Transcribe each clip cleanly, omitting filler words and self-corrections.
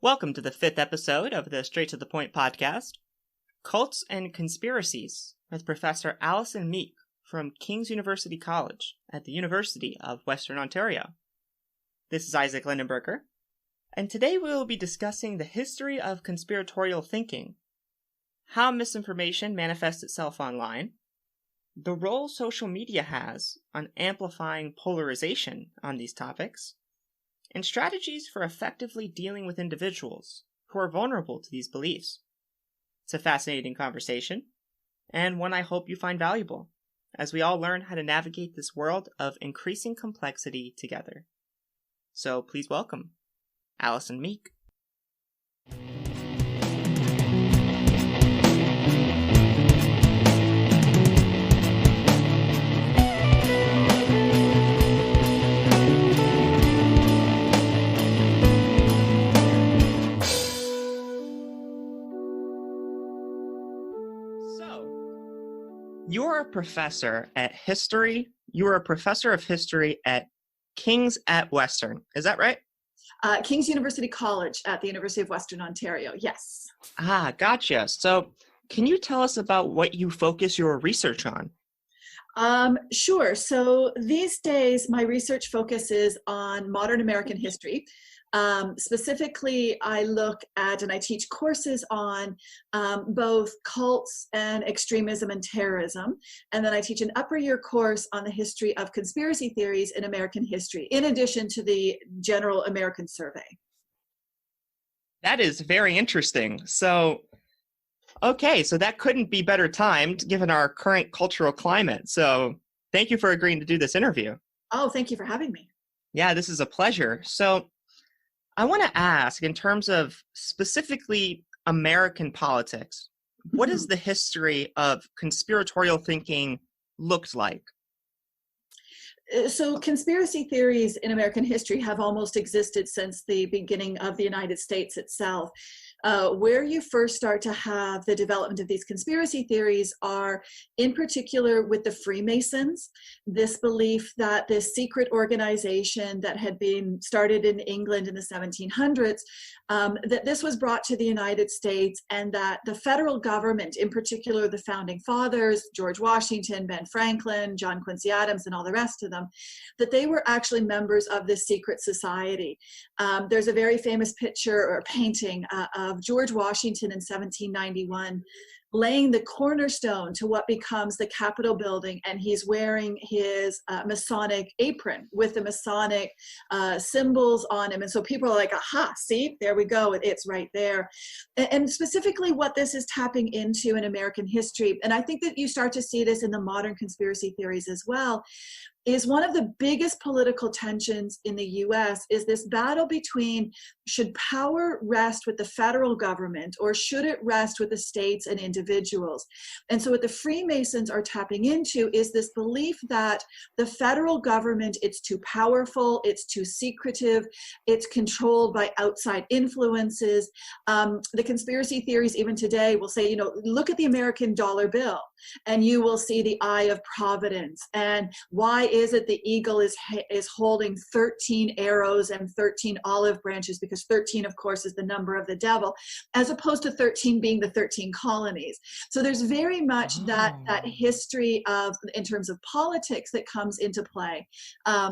Welcome to the fifth episode of the Straight to the Point podcast, Cults and Conspiracies, with Professor Allison Meek from King's University College at the University of Western Ontario. This is Isaac Lindenberger, and today we will be discussing the history of conspiratorial thinking, how misinformation manifests itself online, the role social media has on amplifying polarization on these topics, and strategies for effectively dealing with individuals who are vulnerable to these beliefs. It's a fascinating conversation, and one I hope you find valuable, as we all learn how to navigate this world of increasing complexity together. So please welcome Allison Meek. You're a professor at history. You were a professor of history at King's at Western. Is that right? King's University College at the University of Western Ontario, yes. Gotcha. So can you tell us about what you focus your research on? Sure. So these days, my research focuses on modern American history. Specifically, I look at and I teach courses on both cults and extremism and terrorism. And then I teach an upper year course on the history of conspiracy theories in American history, in addition to the general American survey. That is very interesting. So that couldn't be better timed given our current cultural climate. So thank you for agreeing to do this interview. Oh, thank you for having me. Yeah, this is a pleasure. So I want to ask, in terms of specifically American politics, what does the history of conspiratorial thinking looked like? So conspiracy theories in American history have almost existed since the beginning of the United States itself. Where you first start to have the development of these conspiracy theories are, in particular, with the Freemasons, this belief that this secret organization that had been started in England in the 1700s, that this was brought to the United States, and that the federal government, in particular the founding fathers, George Washington, Ben Franklin, John Quincy Adams, and all the rest of them, that they were actually members of this secret society. There's a very famous picture or painting of George Washington in 1791 laying the cornerstone to what becomes the Capitol building, and he's wearing his Masonic apron with the Masonic symbols on him. And so people are like, aha, see, there we go, it's right there. And specifically what this is tapping into in American history, and I think that you start to see this in the modern conspiracy theories as well, is one of the biggest political tensions in the US is this battle between, should power rest with the federal government or should it rest with the states and individuals? And so what the Freemasons are tapping into is this belief that the federal government, it's too powerful, it's too secretive, it's controlled by outside influences. The conspiracy theories even today will say, look at the American dollar bill and you will see the eye of providence. And why is it the eagle is holding 13 arrows and 13 olive branches? Because 13, of course, is the number of the devil, as opposed to 13 being the 13 colonies. So there's very much that history of, in terms of politics, that comes into play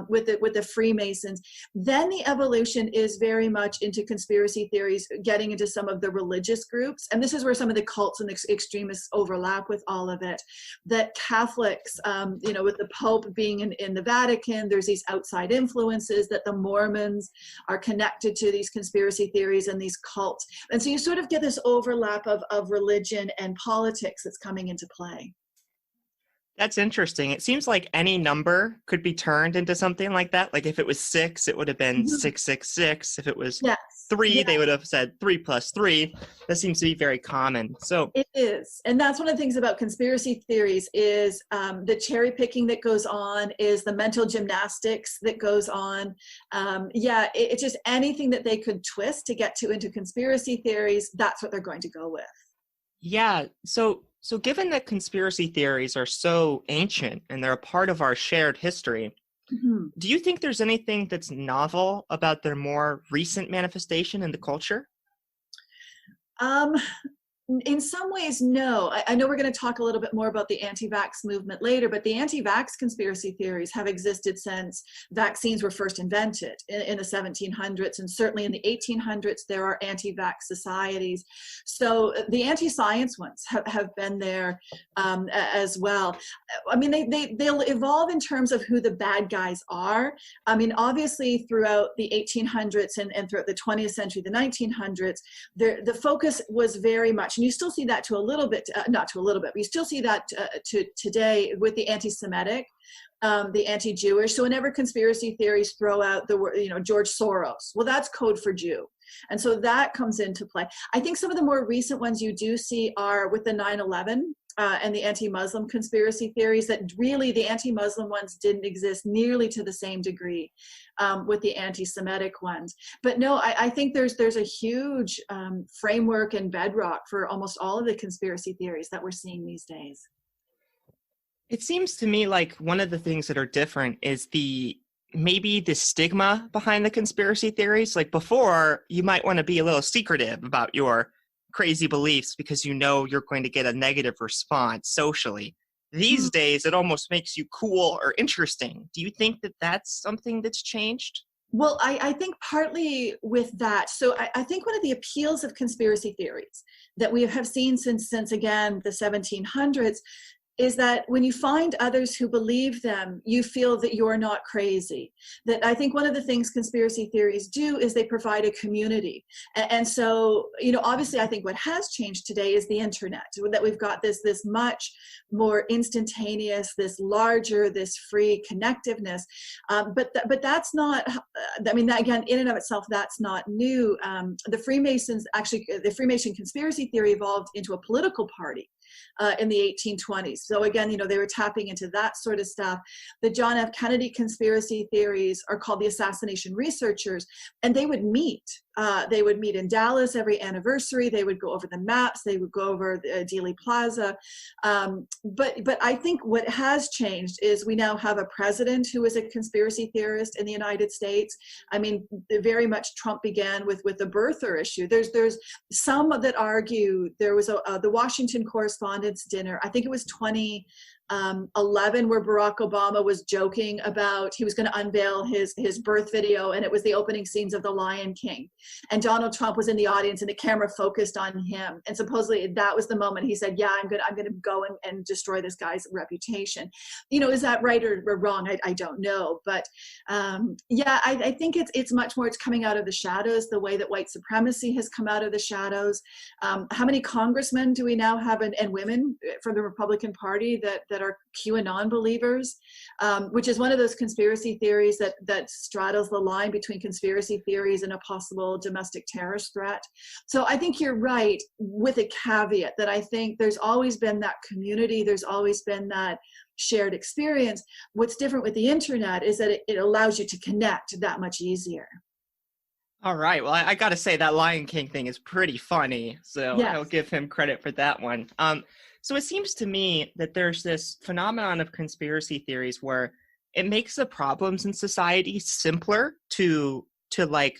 with the Freemasons. Then the evolution is very much into conspiracy theories, getting into some of the religious groups. And this is where some of the cults and extremists overlap with all of it. That Catholics, with the Pope being in the Vatican, there's these outside influences, that the Mormons are connected to these conspiracy theories and these cults. And so you sort of get this overlap of religion and politics that's coming into play. That's interesting. It seems like any number could be turned into something like that. Like if it was 6, it would have been 666. If it was 3, they would have said 3 plus 3. That seems to be very common. So it is. And that's one of the things about conspiracy theories is the cherry picking that goes on, is the mental gymnastics that goes on. It's just anything that they could twist to get into conspiracy theories, that's what they're going to go with. Yeah. So given that conspiracy theories are so ancient and they're a part of our shared history, do you think there's anything that's novel about their more recent manifestation in the culture? Um, In some ways, no. I know we're going to talk a little bit more about the anti-vax movement later, but the anti-vax conspiracy theories have existed since vaccines were first invented in the 1700s, and certainly in the 1800s, there are anti-vax societies. So the anti-science ones have been there as well. I mean, they'll evolve in terms of who the bad guys are. I mean, obviously, throughout the 1800s and throughout the 20th century, the 1900s, the focus was very much, and you still see that to a little bit, not to a little bit, but you still see that to today with the anti-Semitic, the anti-Jewish. So whenever conspiracy theories throw out the word, George Soros, well, that's code for Jew. And so that comes into play. I think some of the more recent ones you do see are with the 9/11 and the anti-Muslim conspiracy theories, that really the anti-Muslim ones didn't exist nearly to the same degree with the anti-Semitic ones. But no, I think there's a huge framework and bedrock for almost all of the conspiracy theories that we're seeing these days. It seems to me like one of the things that are different is maybe the stigma behind the conspiracy theories. Like before, you might want to be a little secretive about your crazy beliefs because you're going to get a negative response socially. These days, it almost makes you cool or interesting. Do you think that that's something that's changed? Well, I think partly with that. So I think one of the appeals of conspiracy theories that we have seen since again, the 1700s, is that when you find others who believe them, you feel that you're not crazy. That I think one of the things conspiracy theories do is they provide a community. And so, obviously I think what has changed today is the internet, that we've got this much more instantaneous, this larger, this free connectiveness. But that's not, I mean, that again, in and of itself, that's not new. The Freemason conspiracy theory evolved into a political party in the 1820s. So again, they were tapping into that sort of stuff. The John F. Kennedy conspiracy theories are called the assassination researchers, and they would meet. They would meet in Dallas every anniversary. They would go over the maps. They would go over Dealey Plaza. But I think what has changed is we now have a president who is a conspiracy theorist in the United States. I mean, very much Trump began with the birther issue. There's some that argue there was the Washington Correspondents' Dinner. I think it was 2011, where Barack Obama was joking about he was going to unveil his birth video, and it was the opening scenes of The Lion King, and Donald Trump was in the audience and the camera focused on him, and supposedly that was the moment he said, yeah, I'm going to go and destroy this guy's reputation. Is that right or wrong? I don't know, but I think it's much more, it's coming out of the shadows, the way that white supremacy has come out of the shadows. How many congressmen do we now have, and women from the Republican Party that are QAnon believers, which is one of those conspiracy theories that straddles the line between conspiracy theories and a possible domestic terrorist threat. So I think you're right, with a caveat that I think there's always been that community, there's always been that shared experience. What's different with the internet is that it allows you to connect that much easier. All right. Well, I got to say that Lion King thing is pretty funny, so yes. I'll give him credit for that one. So it seems to me that there's this phenomenon of conspiracy theories where it makes the problems in society simpler to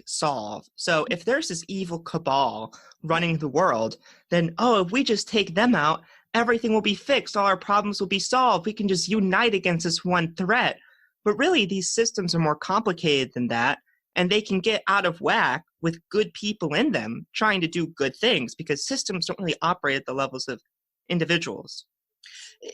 solve. So if there's this evil cabal running the world, then, if we just take them out, everything will be fixed. All our problems will be solved. We can just unite against this one threat. But really, these systems are more complicated than that, and they can get out of whack with good people in them trying to do good things, because systems don't really operate at the levels of individuals.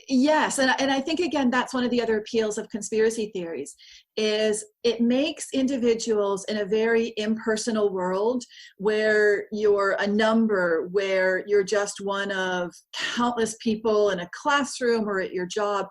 Yes, and I think, again, that's one of the other appeals of conspiracy theories, is it makes individuals in a very impersonal world where you're a number, where you're just one of countless people in a classroom or at your job.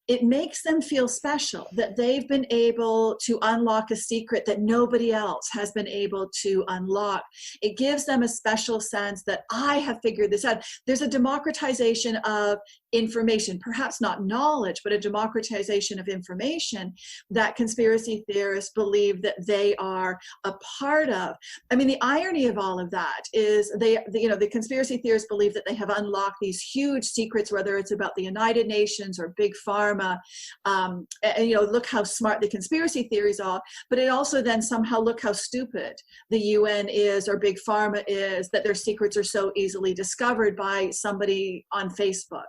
It makes them feel special, that they've been able to unlock a secret that nobody else has been able to unlock. It gives them a special sense that I have figured this out. There's a democratization of information, perhaps not knowledge, but a democratization of information that conspiracy theorists believe that they are a part of. I mean, the irony of all of that is the conspiracy theorists believe that they have unlocked these huge secrets, whether it's about the United Nations or Big Pharma pharma, and look how smart the conspiracy theories are, but it also then somehow look how stupid the UN is or big pharma is, that their secrets are so easily discovered by somebody on Facebook.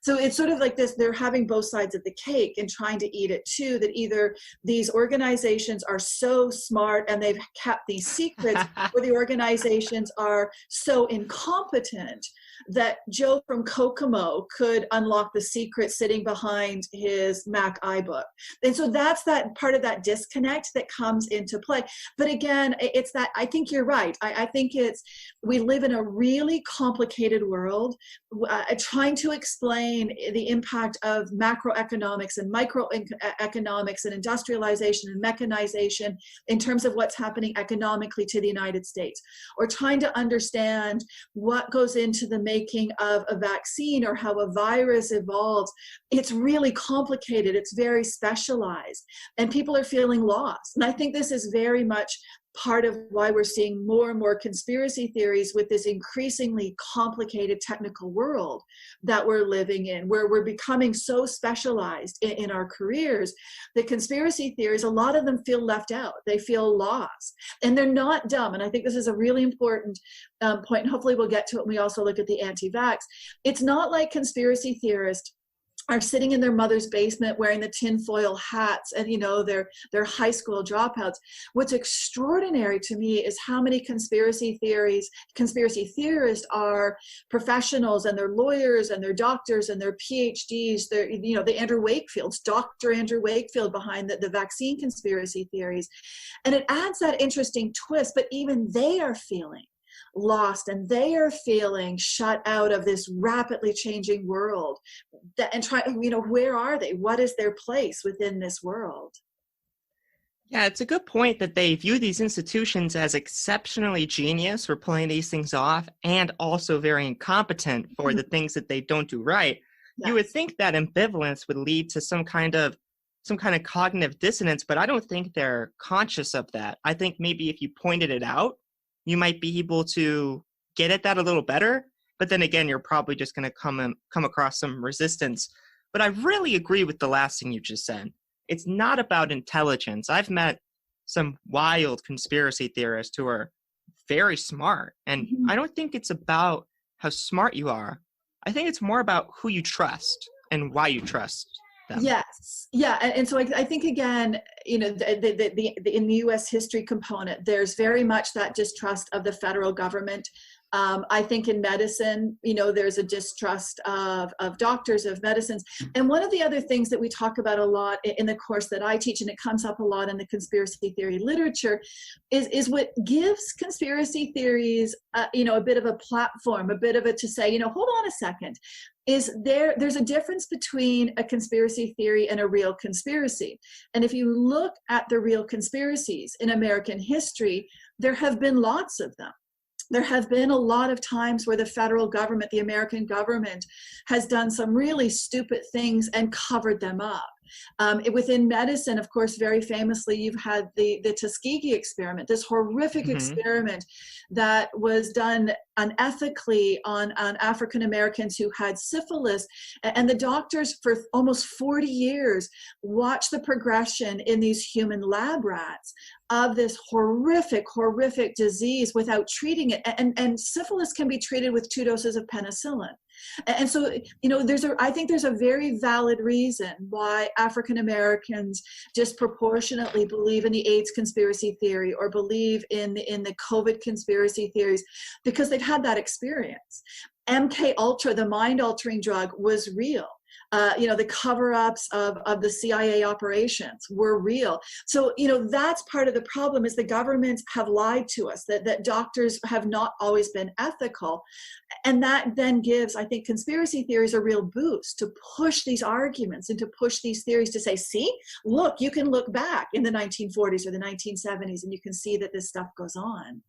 So it's sort of like this, they're having both sides of the cake and trying to eat it too, that either these organizations are so smart and they've kept these secrets, or the organizations are so incompetent that Joe from Kokomo could unlock the secret sitting behind his Mac iBook. And so that's that part of that disconnect that comes into play. But again, it's that, I think you're right. I think we live in a really complicated world, trying to explain the impact of macroeconomics and microeconomics and industrialization and mechanization in terms of what's happening economically to the United States, or trying to understand what goes into the making of a vaccine or how a virus evolves. It's really complicated. It's very specialized, and people are feeling lost. And I think this is very much part of why we're seeing more and more conspiracy theories with this increasingly complicated technical world that we're living in, where we're becoming so specialized in our careers. The conspiracy theories, a lot of them feel left out. They feel lost, and they're not dumb. And I think this is a really important point, and hopefully we'll get to it when we also look at the anti-vax. It's not like conspiracy theorists are sitting in their mother's basement wearing the tinfoil hats and they're high school dropouts. What's extraordinary to me is how many conspiracy theorists are professionals, and they're lawyers and they're doctors and they're PhDs. They're the Andrew Wakefield's, Dr. Andrew Wakefield behind the vaccine conspiracy theories. And it adds that interesting twist, but even they are feeling lost, and they are feeling shut out of this rapidly changing world, where are they? What is their place within this world? Yeah, it's a good point that they view these institutions as exceptionally genius for pulling these things off, and also very incompetent for the things that they don't do right. Yes. You would think that ambivalence would lead to some kind of cognitive dissonance, but I don't think they're conscious of that. I think maybe if you pointed it out, you might be able to get at that a little better, but then again, you're probably just going to come across some resistance. But I really agree with the last thing you just said. It's not about intelligence. I've met some wild conspiracy theorists who are very smart, and I don't think it's about how smart you are. I think it's more about who you trust and why you trust them. Yes. Yeah. And so I think, again, in the U.S. history component, there's very much that distrust of the federal government. I think in medicine, there's a distrust of doctors, of medicines. And one of the other things that we talk about a lot in the course that I teach, and it comes up a lot in the conspiracy theory literature, is what gives conspiracy theories, a bit of a platform, a bit of to say, hold on a second. There's a difference between a conspiracy theory and a real conspiracy. And if you look at the real conspiracies in American history, there have been lots of them. There have been a lot of times where the federal government, the American government, has done some really stupid things and covered them up. Within medicine, of course, very famously, you've had the Tuskegee experiment, this horrific experiment that was done unethically on African Americans who had syphilis. And the doctors for almost 40 years watched the progression in these human lab rats of this horrific disease without treating it. And syphilis can be treated with 2 doses of penicillin. And so, I think there's a very valid reason why African Americans disproportionately believe in the AIDS conspiracy theory or believe in the COVID conspiracy theories, because they've had that experience. MK Ultra, the mind-altering drug, was real. The cover-ups of the CIA operations were real. So, that's part of the problem, is the governments have lied to us, that doctors have not always been ethical. And that then gives, I think, conspiracy theories a real boost to push these arguments and to push these theories to say, see, look, you can look back in the 1940s or the 1970s and you can see that this stuff goes on.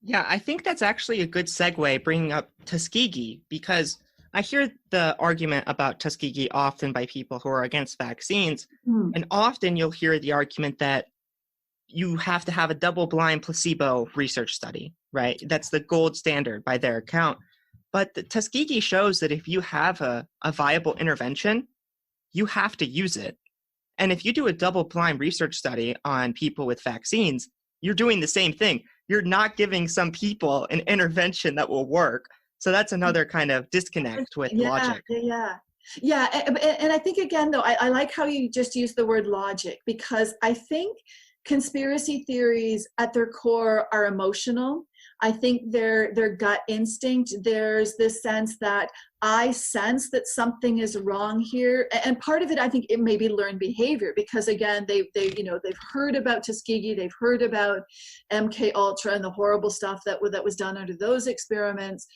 Yeah, I think that's actually a good segue, bringing up Tuskegee, because I hear the argument about Tuskegee often by people who are against vaccines, and often you'll hear the argument that you have to have a double-blind placebo research study, right? That's the gold standard by their account. But the Tuskegee shows that if you have a viable intervention, you have to use it. And if you do a double-blind research study on people with vaccines, you're doing the same thing. You're not giving some people an intervention that will work. So that's another kind of disconnect with logic. Yeah, and I think, again, though, I like how you just used the word logic, because I think conspiracy theories at their core are emotional. I think their gut instinct, there's this sense that I sense that something is wrong here. And part of it, I think it may be learned behavior, because again, they've heard about Tuskegee, they've heard about MK Ultra and the horrible stuff that was done under those experiments.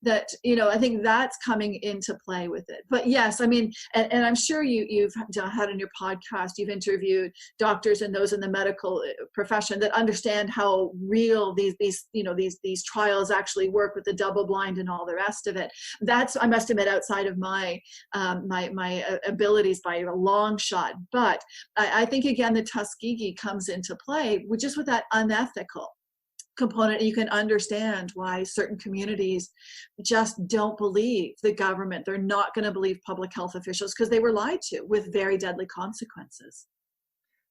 That, I think that's coming into play with it. But yes, I mean, and I'm sure you've had on your podcast, you've interviewed doctors and those in the medical profession that understand how real these trials actually work with the double blind and all the rest of it. That's, I must admit, outside of my my abilities by a long shot. But I think, again, the Tuskegee comes into play just with that unethical component. You can understand why certain communities just don't believe the government. They're not going to believe public health officials because they were lied to with very deadly consequences.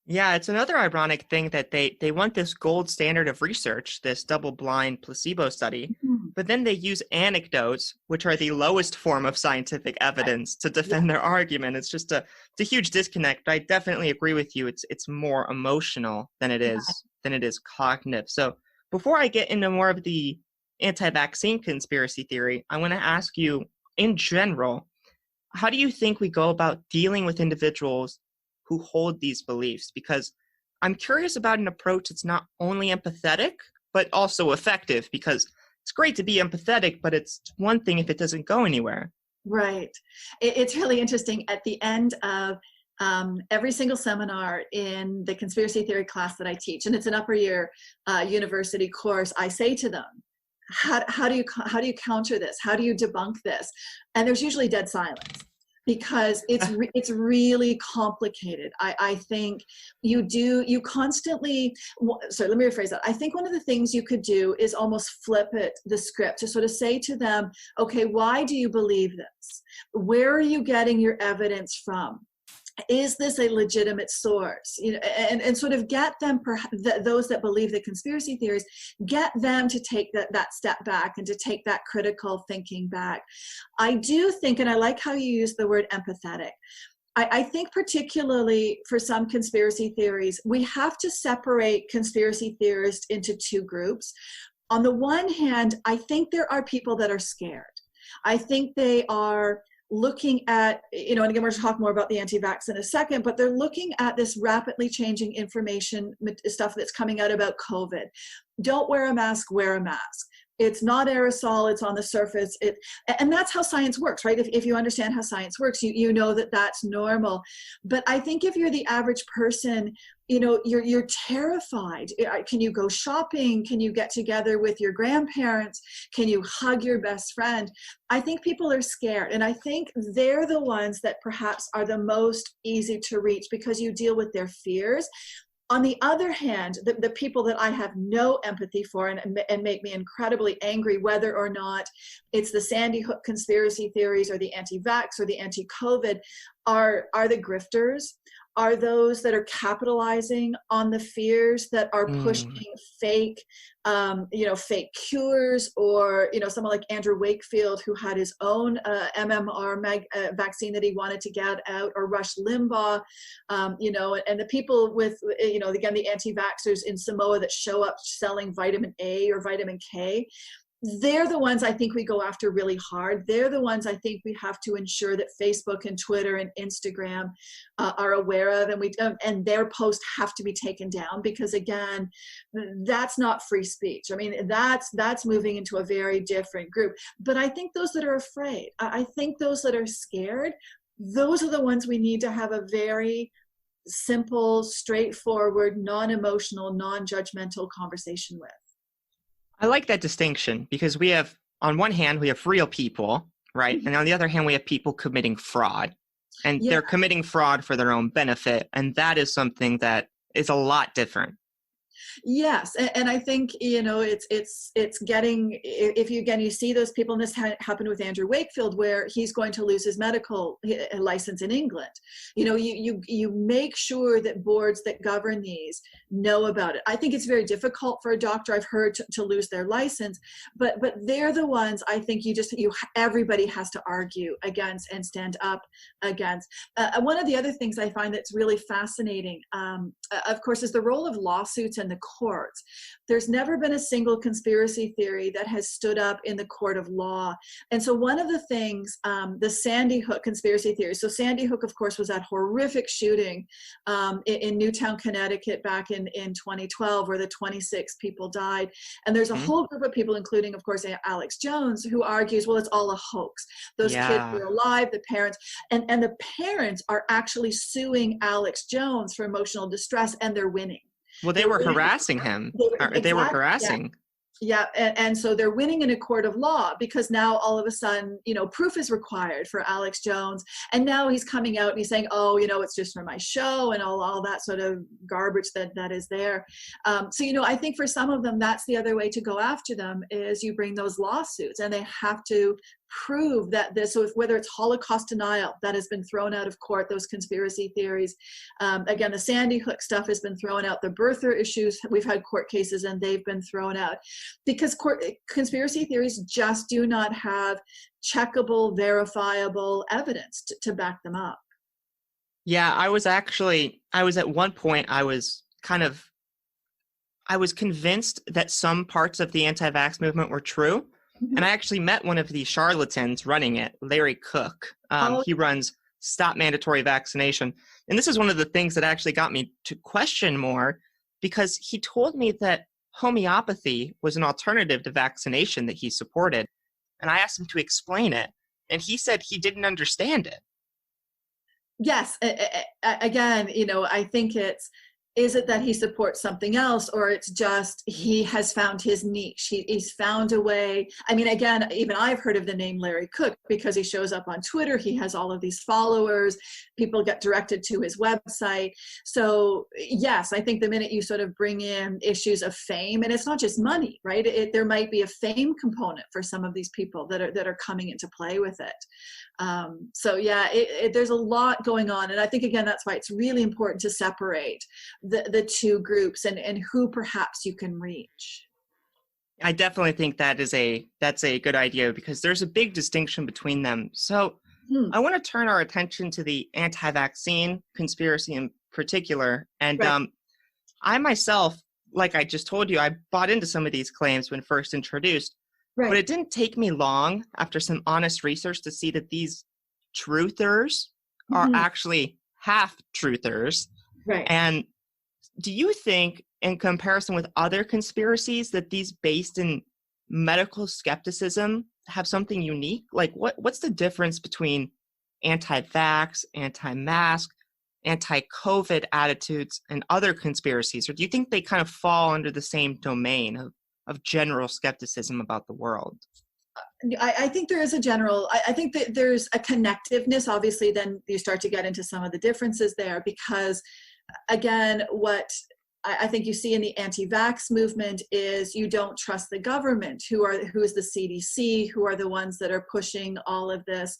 Yeah, it's another ironic thing that they want this gold standard of research, this double-blind placebo study, but then they use anecdotes, which are the lowest form of scientific evidence, to defend their argument. It's just a huge disconnect. I definitely agree with you. It's more emotional than it is cognitive. So before I get into more of the anti-vaccine conspiracy theory, I want to ask you, in general, how do you think we go about dealing with individuals who hold these beliefs? Because I'm curious about an approach that's not only empathetic, but also effective, because it's great to be empathetic, but it's one thing if it doesn't go anywhere. Right. It's really interesting. At the end of every single seminar in the conspiracy theory class that I teach, and it's an upper year university course, I say to them, how do you counter this? How do you debunk this? And there's usually dead silence, because it's really complicated. I think you constantly, sorry, let me rephrase that. I think one of the things you could do is almost flip the script to sort of say to them, okay, why do you believe this? Where are you getting your evidence from? Is this a legitimate source? And sort of get them, those that believe the conspiracy theories, get them to take that step back and to take that critical thinking back. I do think, and I like how you use the word empathetic, I think particularly for some conspiracy theories, we have to separate conspiracy theorists into two groups. On the one hand, I think there are people that are scared. I think they are looking at, and again, we're going to talk more about the anti-vax in a second, but they're looking at this rapidly changing information stuff that's coming out about COVID. Don't wear a mask, wear a mask. It's not aerosol, it's on the surface. And that's how science works, right? If you understand how science works, you know that that's normal. But I think if you're the average person, you're terrified. Can you go shopping? Can you get together with your grandparents? Can you hug your best friend? I think people are scared. And I think they're the ones that perhaps are the most easy to reach, because you deal with their fears. On the other hand, the people that I have no empathy for and make me incredibly angry, whether or not it's the Sandy Hook conspiracy theories or the anti-vax or the anti-COVID, are the grifters, are those that are capitalizing on the fears, that are pushing fake cures, or, someone like Andrew Wakefield, who had his own MMR vaccine that he wanted to get out, or Rush Limbaugh, and the people with, again, the anti-vaxxers in Samoa that show up selling vitamin A or vitamin K. They're the ones I think we go after really hard. They're the ones I think we have to ensure that Facebook and Twitter and Instagram are aware of, and their posts have to be taken down, because again, that's not free speech. I mean, that's moving into a very different group. But I think those that are afraid, I think those that are scared, those are the ones we need to have a very simple, straightforward, non-emotional, non-judgmental conversation with. I like that distinction, because we have, on one hand, we have real people, right? And on the other hand, we have people committing fraud. And they're committing fraud for their own benefit. And that is something that is a lot different. Yes, and I think it's getting, if you again you see those people, and this happened with Andrew Wakefield, where he's going to lose his medical license in England. You make sure that boards that govern these know about it. I think it's very difficult for a doctor, I've heard, to lose their license, but they're the ones I think everybody has to argue against and stand up against. One of the other things I find that's really fascinating, of course, is the role of lawsuits in the courts. There's never been a single conspiracy theory that has stood up in the court of law. And so one of the things, the Sandy Hook conspiracy theory, so Sandy Hook, of course, was that horrific shooting in Newtown, Connecticut back in 2012, where the 26 people died. And there's a whole group of people, including, of course, Alex Jones, who argues, well, it's all a hoax. Those kids were alive, the parents, and the parents are actually suing Alex Jones for emotional distress, and they're winning. Well, they were harassing him. They were harassing. Yeah, and so they're winning in a court of law, because now all of a sudden, proof is required for Alex Jones. And now he's coming out and he's saying, oh, it's just for my show, and all that sort of garbage that is there. So, I think for some of them, that's the other way to go after them, is you bring those lawsuits, and they have to prove that so whether it's Holocaust denial that has been thrown out of court, those conspiracy theories, again, the Sandy Hook stuff has been thrown out, the birther issues, we've had court cases and they've been thrown out, because conspiracy theories just do not have checkable, verifiable evidence to back them up. Yeah, I was at one point, I was convinced that some parts of the anti-vax movement were true. And I actually met one of the charlatans running it, Larry Cook. He runs Stop Mandatory Vaccination. And this is one of the things that actually got me to question more, because he told me that homeopathy was an alternative to vaccination that he supported. And I asked him to explain it, and he said he didn't understand it. Yes. Again, I think is it that he supports something else, or it's just he has found his niche? He's found a way. I mean, again, even I've heard of the name Larry Cook because he shows up on Twitter. He has all of these followers. People get directed to his website. So yes, I think the minute you sort of bring in issues of fame, and it's not just money, right? There might be a fame component for some of these people that are coming into play with it. So yeah, there's a lot going on. And I think, again, that's why it's really important to separate the two groups and who perhaps you can reach. I definitely think that's a good idea, because there's a big distinction between them. So I want to turn our attention to the anti-vaccine conspiracy in particular. And I myself, like I just told you, I bought into some of these claims when first introduced. Right. But it didn't take me long after some honest research to see that these truthers are actually half-truthers. Right. And do you think, in comparison with other conspiracies, that these based in medical skepticism have something unique? Like, what's the difference between anti-vax, anti-mask, anti-COVID attitudes and other conspiracies? Or do you think they kind of fall under the same domain of general skepticism about the world? I think there is I think that there's a connectiveness. Obviously, then you start to get into some of the differences there, because again, what I think you see in the anti-vax movement is you don't trust the government, who is the CDC, who are the ones that are pushing all of this,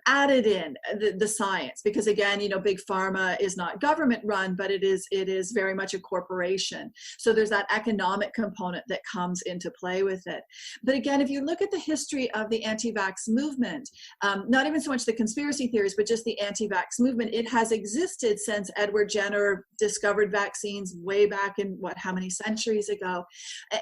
added in the science, because again, big pharma is not government run, but it is very much a corporation. So there's that economic component that comes into play with it. But again, if you look at the history of the anti-vax movement, not even so much the conspiracy theories, but just the anti-vax movement, it has existed since Edward Jenner discovered vaccines way back in how many centuries ago.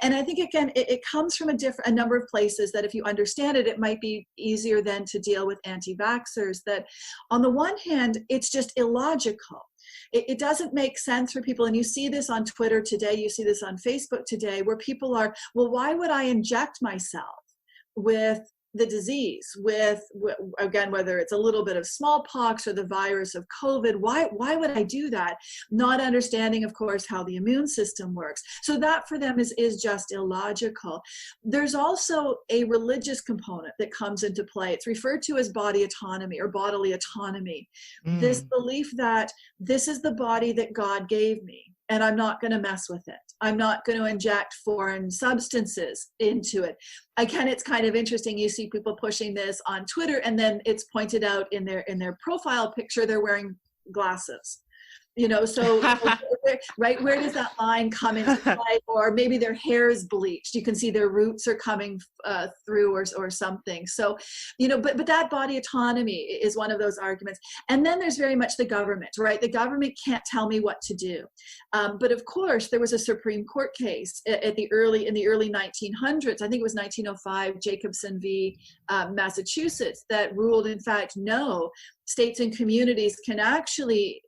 And I think, again, it comes from a number of places that if you understand it, it might be easier then to deal with anti-vaxxers. That on the one hand, it's just illogical. It doesn't make sense for people. And you see this on Twitter today, you see this on Facebook today, where people are, well, why would I inject myself with the disease, with, again, whether it's a little bit of smallpox or the virus of COVID? Why would I do that? Not understanding, of course, how the immune system works. So that for them is just illogical. There's also a religious component that comes into play. It's referred to as body autonomy or bodily autonomy. This belief that this is the body that God gave me, and I'm not going to mess with it. I'm not going to inject foreign substances into it. Again, it's kind of interesting. You see people pushing this on Twitter, and then it's pointed out in their profile picture, they're wearing glasses. So right, where does that line come into play? Or maybe their hair is bleached. You can see their roots are coming through or something. So, but that body autonomy is one of those arguments. And then there's very much the government, right? The government can't tell me what to do. But of course, there was a Supreme Court case in the early 1900s. I think it was 1905, Jacobson v. Massachusetts, that ruled, in fact, no, states and communities can actually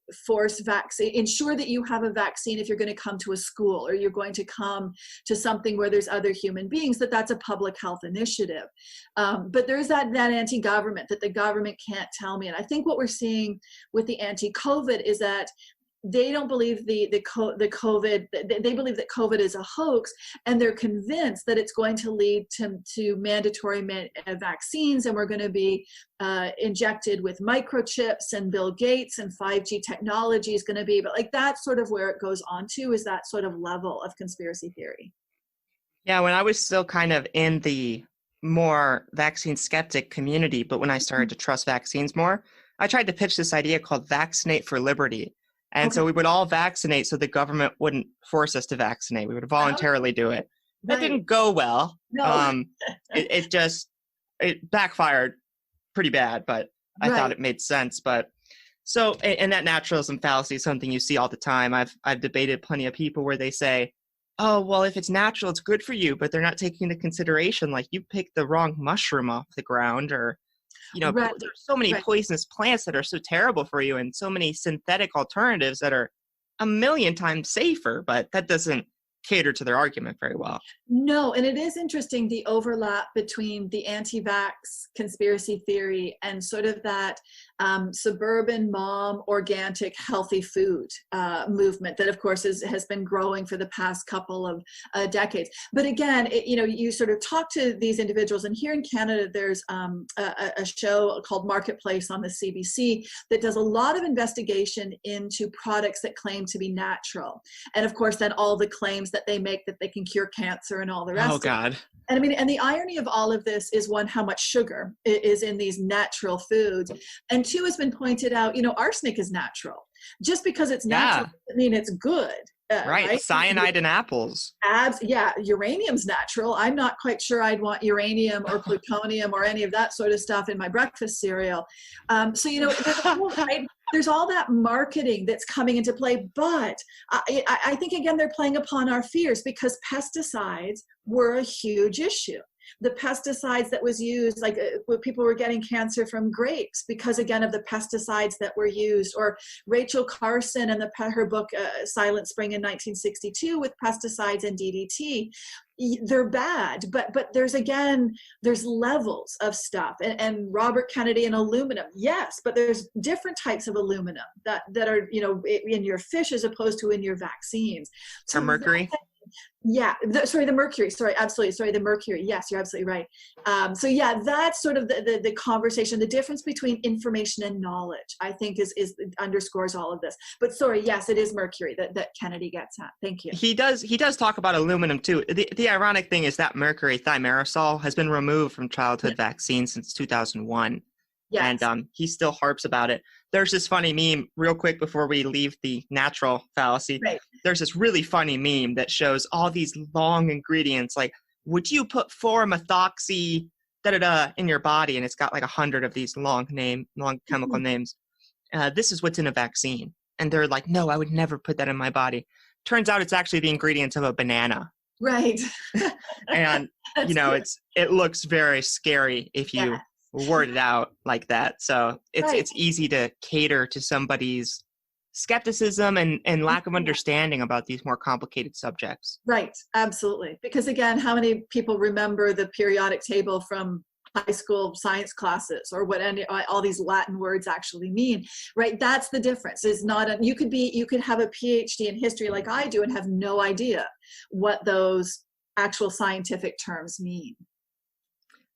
ensure that you have a vaccine if you're going to come to a school or you're going to come to something where there's other human beings, that's a public health initiative. But there's that anti-government, that the government can't tell me. And I think what we're seeing with the anti-COVID is that they don't believe the COVID, they believe that COVID is a hoax, and they're convinced that it's going to lead to mandatory vaccines, and we're going to be injected with microchips, and Bill Gates and 5G technology is going to be, but that's sort of where it goes on to, is that sort of level of conspiracy theory. Yeah, when I was still kind of in the more vaccine skeptic community, but when I started to trust vaccines more, I tried to pitch this idea called Vaccinate for Liberty. And so we would all vaccinate so the government wouldn't force us to vaccinate. We would voluntarily do it. That didn't go well. No. It backfired pretty bad, but I thought it made sense. But so, and that naturalism fallacy is something you see all the time. I've debated plenty of people where they say, oh, well, if it's natural, it's good for you, but they're not taking into consideration, like, you picked the wrong mushroom off the ground, or there's so many poisonous plants that are so terrible for you, and so many synthetic alternatives that are a million times safer, but that doesn't cater to their argument very well. No, and it is interesting, the overlap between the anti-vax conspiracy theory and sort of that suburban mom, organic, healthy food movement that, of course, has been growing for the past couple of decades. But again, you sort of talk to these individuals, and here in Canada, there's a show called Marketplace on the CBC that does a lot of investigation into products that claim to be natural. And of course, then all the claims that they make that they can cure cancer and all the rest. Oh, God. And I mean, and the irony of all of this is, one, how much sugar is in these natural foods. And two, has been pointed out, arsenic is natural. Just because it's natural doesn't mean it's good. Right. Cyanide in apples. Uranium's natural. I'm not quite sure I'd want uranium or plutonium or any of that sort of stuff in my breakfast cereal. There's all that marketing that's coming into play. But I think, again, they're playing upon our fears, because pesticides were a huge issue. The pesticides that was used, when people were getting cancer from grapes because, again, of the pesticides that were used. Or Rachel Carson and her book Silent Spring in 1962 with pesticides and DDT. They're bad, but there's levels of stuff. And Robert Kennedy and aluminum, yes, but there's different types of aluminum that are in your fish as opposed to in your vaccines. So mercury. The mercury. The mercury. Yes, you're absolutely right. That's sort of the conversation. The difference between information and knowledge, I think, is underscores all of this. But yes, it is mercury that Kennedy gets at. Thank you. He does talk about aluminum too. The ironic thing is that mercury, thimerosal, has been removed from childhood vaccines since 2001. Yes. And he still harps about it. There's this funny meme, real quick before we leave the natural fallacy. Right. There's this really funny meme that shows all these long ingredients, like, would you put 4-methoxy in your body? And it's got 100 of these long chemical names. This is what's in a vaccine. And they're like, no, I would never put that in my body. Turns out it's actually the ingredients of a banana. Right. And, it looks very scary if you word it out like that. So it's easy to cater to somebody's skepticism and lack of understanding about these more complicated subjects. Right. Absolutely. Because, again, how many people remember the periodic table from high school science classes, or what all these Latin words actually mean, right? That's the difference. You could have a PhD in history like I do and have no idea what those actual scientific terms mean.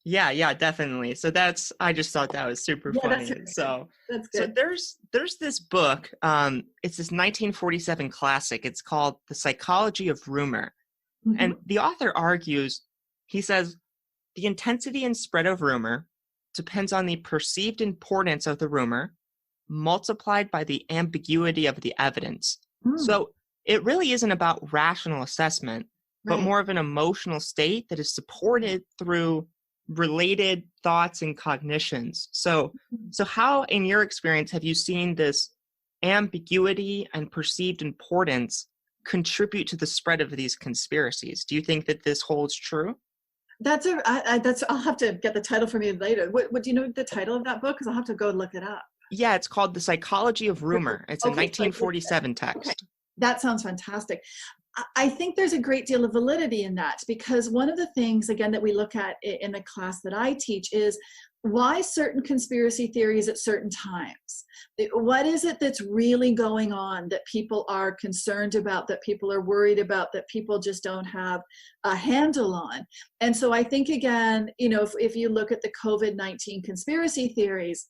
Yeah, definitely. So I just thought that was super Yeah, that's funny. really good. So, That's so good. there's this book, it's this 1947 classic. It's called The Psychology of Rumor. Hmm. And the author argues, he says, the intensity and spread of rumor depends on the perceived importance of the rumor multiplied by the ambiguity of the evidence. Mm, So it really isn't about rational assessment, but right. more of an emotional state that is supported through related thoughts and cognitions. So how, in your experience, have you seen this ambiguity and perceived importance contribute to the spread of these conspiracies? Do you think that this holds true? That's I'll have to get the title from you later. What do you know the title of that book? Because I'll have to go look it up. Yeah, it's called The Psychology of Rumor. It's a Okay, so I did. 1947 Okay, text. that sounds fantastic. I think there's a great deal of validity in that, because one of the things, again, that we look at in the class that I teach is why certain conspiracy theories at certain times. What is it that's really going on that people are concerned about, that people are worried about, that people just don't have a handle on? And so I think, again, if you look at the COVID-19 conspiracy theories,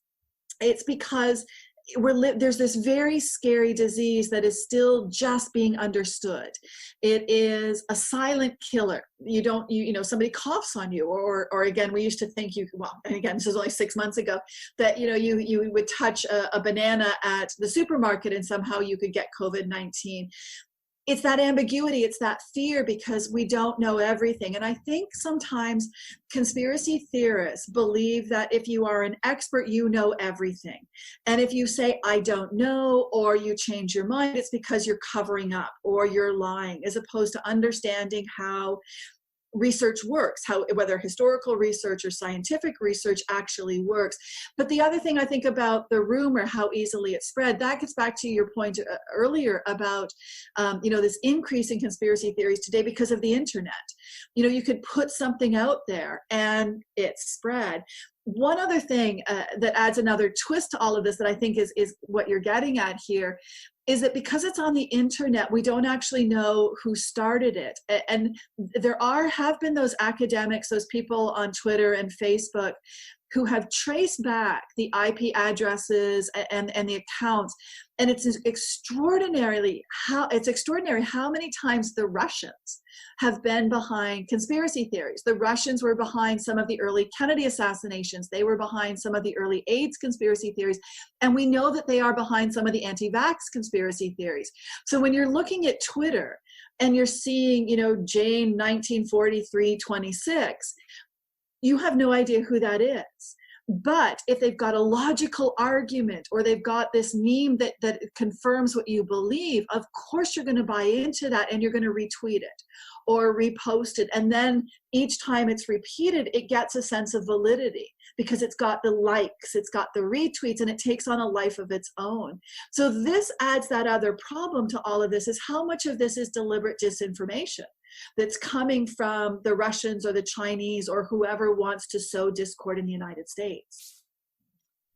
it's because there's this very scary disease that is still just being understood. It is a silent killer. Somebody coughs on you, or again, we used to think and again, this is only 6 months ago, that you would touch a banana at the supermarket and somehow you could get COVID-19. It's that ambiguity, it's that fear, because we don't know everything. And I think sometimes conspiracy theorists believe that if you are an expert, you know everything. And if you say, I don't know, or you change your mind, it's because you're covering up or you're lying, as opposed to understanding how research works, whether historical research or scientific research actually works. But the other thing I think about the rumor, how easily it spread, that gets back to your point earlier about this increase in conspiracy theories today because of the internet. You could put something out there and it's spread. One other thing that adds another twist to all of this that I think is what you're getting at here is that because it's on the internet, we don't actually know who started it. And there have been those academics, those people on Twitter and Facebook who have traced back the IP addresses and the accounts. And it's extraordinary how many times the Russians have been behind conspiracy theories. The Russians were behind some of the early Kennedy assassinations. They were behind some of the early AIDS conspiracy theories. And we know that they are behind some of the anti-vax conspiracy theories. So when you're looking at Twitter and you're seeing, Jane 1943-26, you have no idea who that is. But if they've got a logical argument, or they've got this meme that confirms what you believe, of course you're going to buy into that and you're going to retweet it or repost it. And then each time it's repeated, it gets a sense of validity because it's got the likes, it's got the retweets, and it takes on a life of its own. So this adds that other problem to all of this, is how much of this is deliberate disinformation that's coming from the Russians or the Chinese or whoever wants to sow discord in the United States.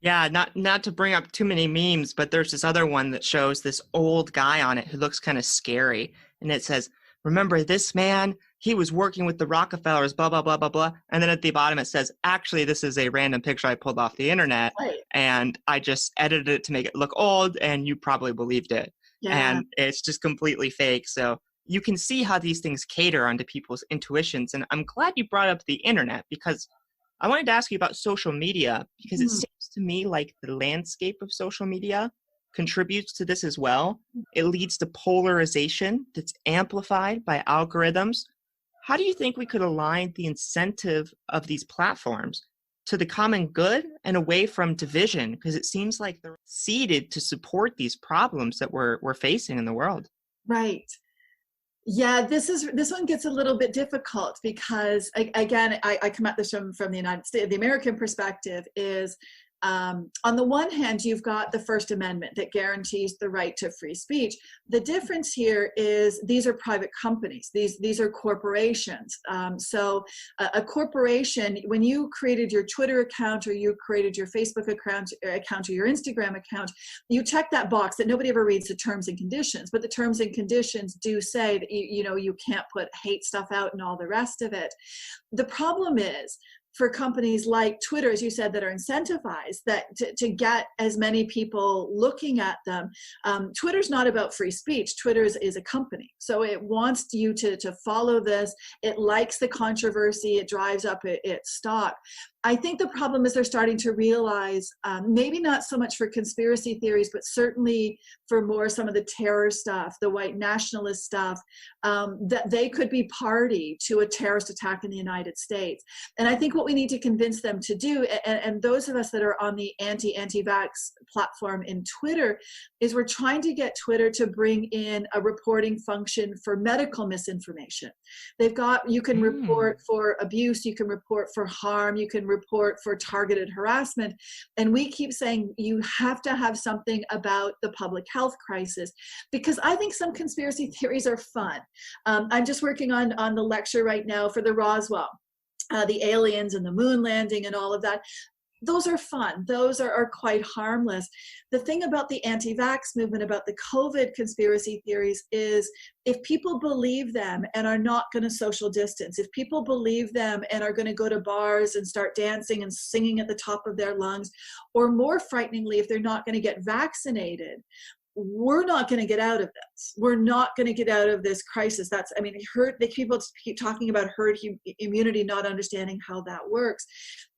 Yeah, not to bring up too many memes, but there's this other one that shows this old guy on it who looks kind of scary. And it says, remember this man? He was working with the Rockefellers, blah, blah, blah, blah, blah. And then at the bottom it says, actually, this is a random picture I pulled off the internet. Right. And I just edited it to make it look old, and you probably believed it. Yeah. And it's just completely fake. So you can see how these things cater onto people's intuitions. And I'm glad you brought up the internet, because I wanted to ask you about social media, because it seems to me like the landscape of social media contributes to this as well. It leads to polarization that's amplified by algorithms. How do you think we could align the incentive of these platforms to the common good and away from division? Because it seems like they're seeded to support these problems that we're facing in the world. Right. Yeah, this one gets a little bit difficult because, again, I come at this from the United States. The American perspective is, on the one hand, you've got the First Amendment that guarantees the right to free speech. The difference here is these are private companies. These are corporations. So a corporation, when you created your Twitter account or you created your Facebook account or your Instagram account, you check that box that nobody ever reads the terms and conditions. But the terms and conditions do say that you can't put hate stuff out and all the rest of it. The problem is, for companies like Twitter, as you said, that are incentivized that to get as many people looking at them. Twitter's not about free speech. Twitter is a company. So it wants you to follow this. It likes the controversy. It drives up its stock. I think the problem is they're starting to realize, maybe not so much for conspiracy theories, but certainly for more some of the terror stuff, the white nationalist stuff, that they could be party to a terrorist attack in the United States. And I think what we need to convince them to do, and those of us that are on the anti-vax platform in Twitter, is we're trying to get Twitter to bring in a reporting function for medical misinformation. You can report for abuse, you can report for harm, you can report for targeted harassment. And we keep saying you have to have something about the public health crisis, because I think some conspiracy theories are fun. I'm just working on the lecture right now for the Roswell, the aliens and the moon landing and all of that. Those are fun. Those are quite harmless. The thing about the anti-vax movement, about the COVID conspiracy theories, is if people believe them and are not going to social distance, if people believe them and are going to go to bars and start dancing and singing at the top of their lungs, or more frighteningly, if they're not going to get vaccinated, we're not going to get out of this. We're not going to get out of this crisis. People keep talking about herd immunity, not understanding how that works.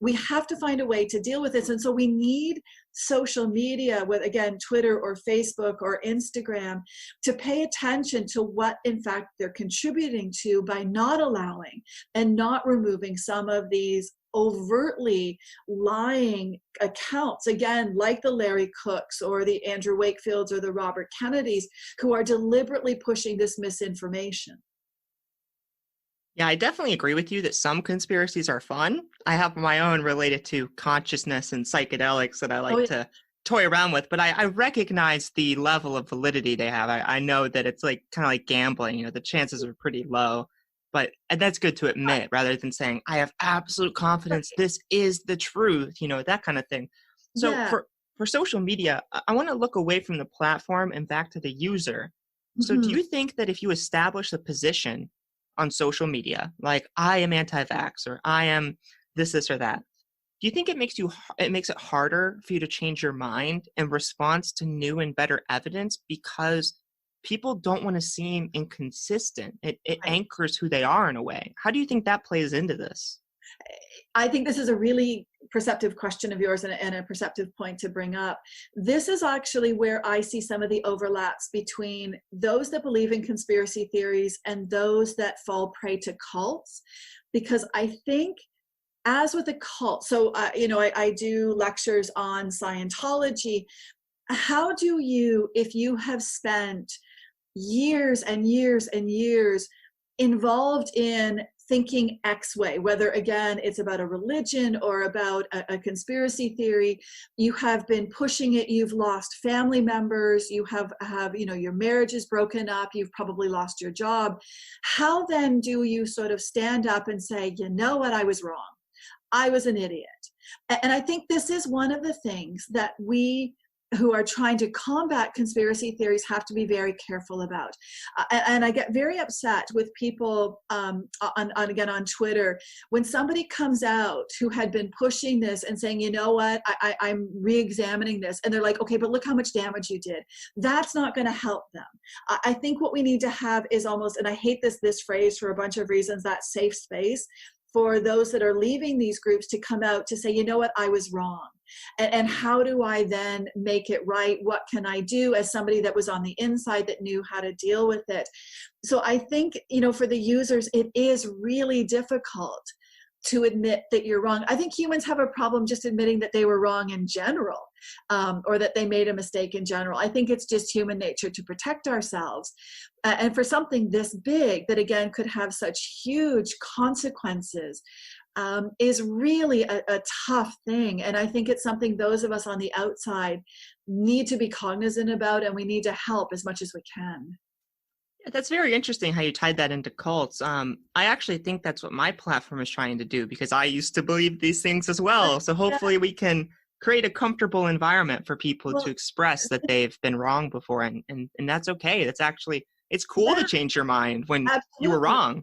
We have to find a way to deal with this. And so we need social media, with, again, Twitter or Facebook or Instagram, to pay attention to what, in fact, they're contributing to by not allowing and not removing some of these overtly lying accounts, again, like the Larry Cooks or the Andrew Wakefields or the Robert Kennedys, who are deliberately pushing this misinformation. Yeah, I definitely agree with you that some conspiracies are fun. I have my own related to consciousness and psychedelics that I like to toy around with, but I recognize the level of validity they have. I know that it's like kind of like gambling, the chances are pretty low. And that's good to admit, rather than saying, I have absolute confidence, this is the truth, that kind of thing. So for social media, I want to look away from the platform and back to the user. So do you think that if you establish a position on social media, like I am anti-vax or I am this or that, do you think it makes it harder for you to change your mind in response to new and better evidence, because people don't want to seem inconsistent? It anchors who they are in a way. How do you think that plays into this? I think this is a really perceptive question of yours and a perceptive point to bring up. This is actually where I see some of the overlaps between those that believe in conspiracy theories and those that fall prey to cults. Because I think, as with a cult, so I do lectures on Scientology. How do you, if you have spent years and years and years involved in thinking X way, whether, again, it's about a religion or about a conspiracy theory, you have been pushing it, you've lost family members, you have your marriage is broken up, you've probably lost your job. How then do you sort of stand up and say, you know what, I was wrong, I was an idiot? And I think this is one of the things that we who are trying to combat conspiracy theories have to be very careful about. And I get very upset with people on Twitter when somebody comes out who had been pushing this and saying, you know what, I'm re-examining this. And they're like, okay, but look how much damage you did. That's not going to help them. I think what we need to have is almost, and I hate this phrase for a bunch of reasons, that safe space for those that are leaving these groups to come out to say, you know what, I was wrong. And how do I then make it right? What can I do as somebody that was on the inside that knew how to deal with it? So I think, for the users, it is really difficult to admit that you're wrong. I think humans have a problem just admitting that they were wrong in general, or that they made a mistake in general. I think it's just human nature to protect ourselves. And for something this big that, again, could have such huge consequences, is really a tough thing. And I think it's something those of us on the outside need to be cognizant about, and we need to help as much as we can. That's very interesting how you tied that into cults. I actually think that's what my platform is trying to do, because I used to believe these things as well. So hopefully we can create a comfortable environment for people to express that they've been wrong before. And that's okay. That's actually, it's cool to change your mind when you were wrong.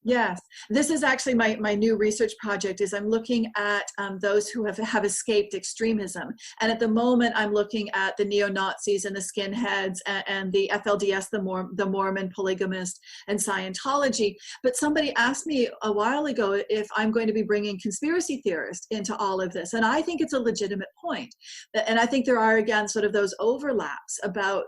Yes, this is actually my new research project. Is I'm looking at those who have escaped extremism, and at the moment I'm looking at the neo-Nazis and the skinheads and the FLDS, the Mormon polygamist and Scientology. But somebody asked me a while ago if I'm going to be bringing conspiracy theorists into all of this, and I think it's a legitimate point. And I think there are again sort of those overlaps about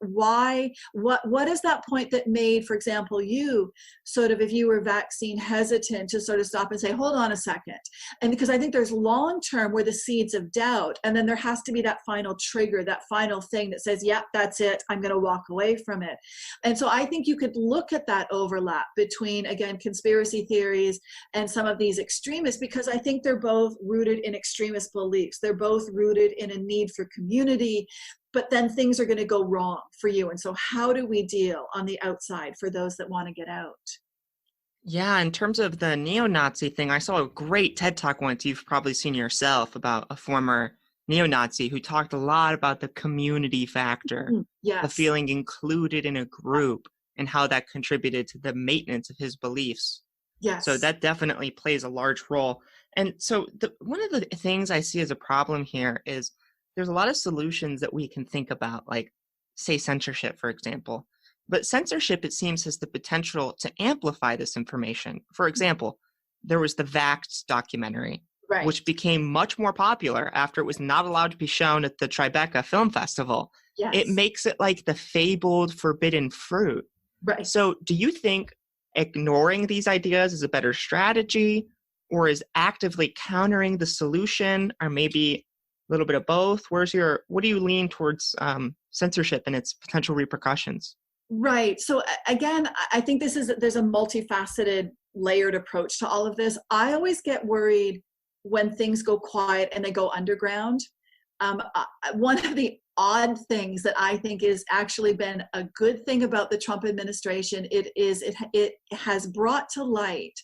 why what is that point that made, for example, you sort of, if you were vaccine hesitant, to sort of stop and say, hold on a second. And because I think there's long term where the seeds of doubt, and then there has to be that final trigger, that final thing that says, yeah, that's it, I'm going to walk away from it. And so I think you could look at that overlap between, again, conspiracy theories and some of these extremists, because I think they're both rooted in extremist beliefs. They're both rooted in a need for community, but then things are going to go wrong for you. And so how do we deal on the outside for those that want to get out? Yeah, in terms of the neo-Nazi thing, I saw a great TED Talk once, you've probably seen yourself, about a former neo-Nazi who talked a lot about the community factor, Yes. the feeling included in a group, and how that contributed to the maintenance of his beliefs. Yes. So that definitely plays a large role. And so one of the things I see as a problem here is there's a lot of solutions that we can think about, like, say, censorship, for example. But censorship, it seems, has the potential to amplify this information. For example, there was the Vaxxed documentary, Right. which became much more popular after it was not allowed to be shown at the Tribeca Film Festival. Yes. It makes it like the fabled forbidden fruit. Right. So do you think ignoring these ideas is a better strategy, or is actively countering the solution, or maybe a little bit of both? What do you lean towards censorship and its potential repercussions? Right. So again, I think there's a multifaceted, layered approach to all of this. I always get worried when things go quiet and they go underground. One of the odd things that I think is actually been a good thing about the Trump administration, it has brought to light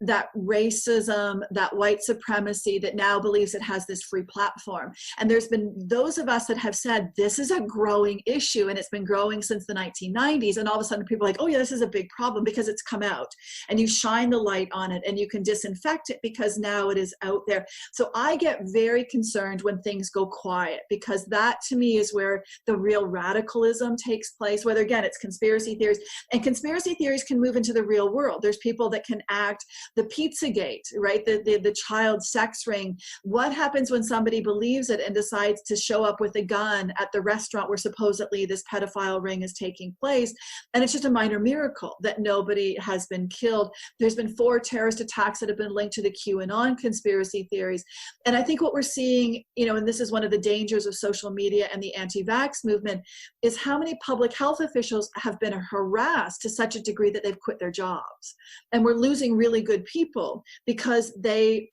that racism, that white supremacy that now believes it has this free platform. And there's been those of us that have said, this is a growing issue, and it's been growing since the 1990s. And all of a sudden people are like, oh yeah, this is a big problem because it's come out, and you shine the light on it and you can disinfect it because now it is out there. So I get very concerned when things go quiet, because that to me is where the real radicalism takes place, whether again, it's conspiracy theories, and conspiracy theories can move into the real world. There's people that can act the Pizzagate, right? The child sex ring. What happens when somebody believes it and decides to show up with a gun at the restaurant where supposedly this pedophile ring is taking place? And it's just a minor miracle that nobody has been killed. There's been 4 terrorist attacks that have been linked to the QAnon conspiracy theories. And I think what we're seeing, and this is one of the dangers of social media and the anti-vax movement, is how many public health officials have been harassed to such a degree that they've quit their jobs. And we're losing really good people because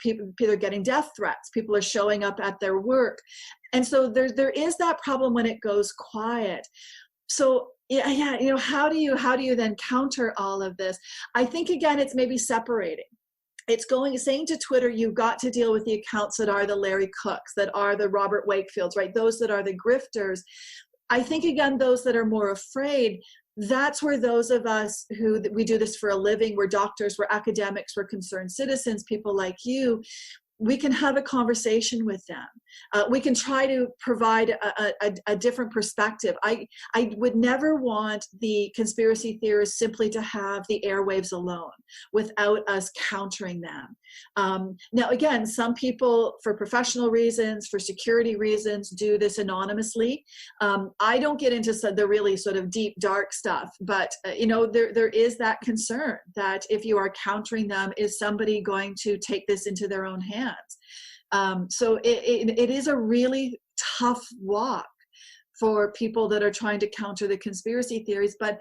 people are getting death threats. People are showing up at their work. And so there is that problem when it goes quiet. So yeah, how do you then counter all of this? I think again, it's maybe separating. It's saying to Twitter, you've got to deal with the accounts that are the Larry Cooks, that are the Robert Wakefields, right? Those that are the grifters. I think again, those that are more afraid, that's where those of us we do this for a living, we're doctors, we're academics, we're concerned citizens, people like you, we can have a conversation with them. We can try to provide a different perspective. I would never want the conspiracy theorists simply to have the airwaves alone without us countering them. Now, again, some people, for professional reasons, for security reasons, do this anonymously. I don't get into the really sort of deep, dark stuff, but there is that concern that if you are countering them, is somebody going to take this into their own hands? So it is a really tough walk for people that are trying to counter the conspiracy theories, but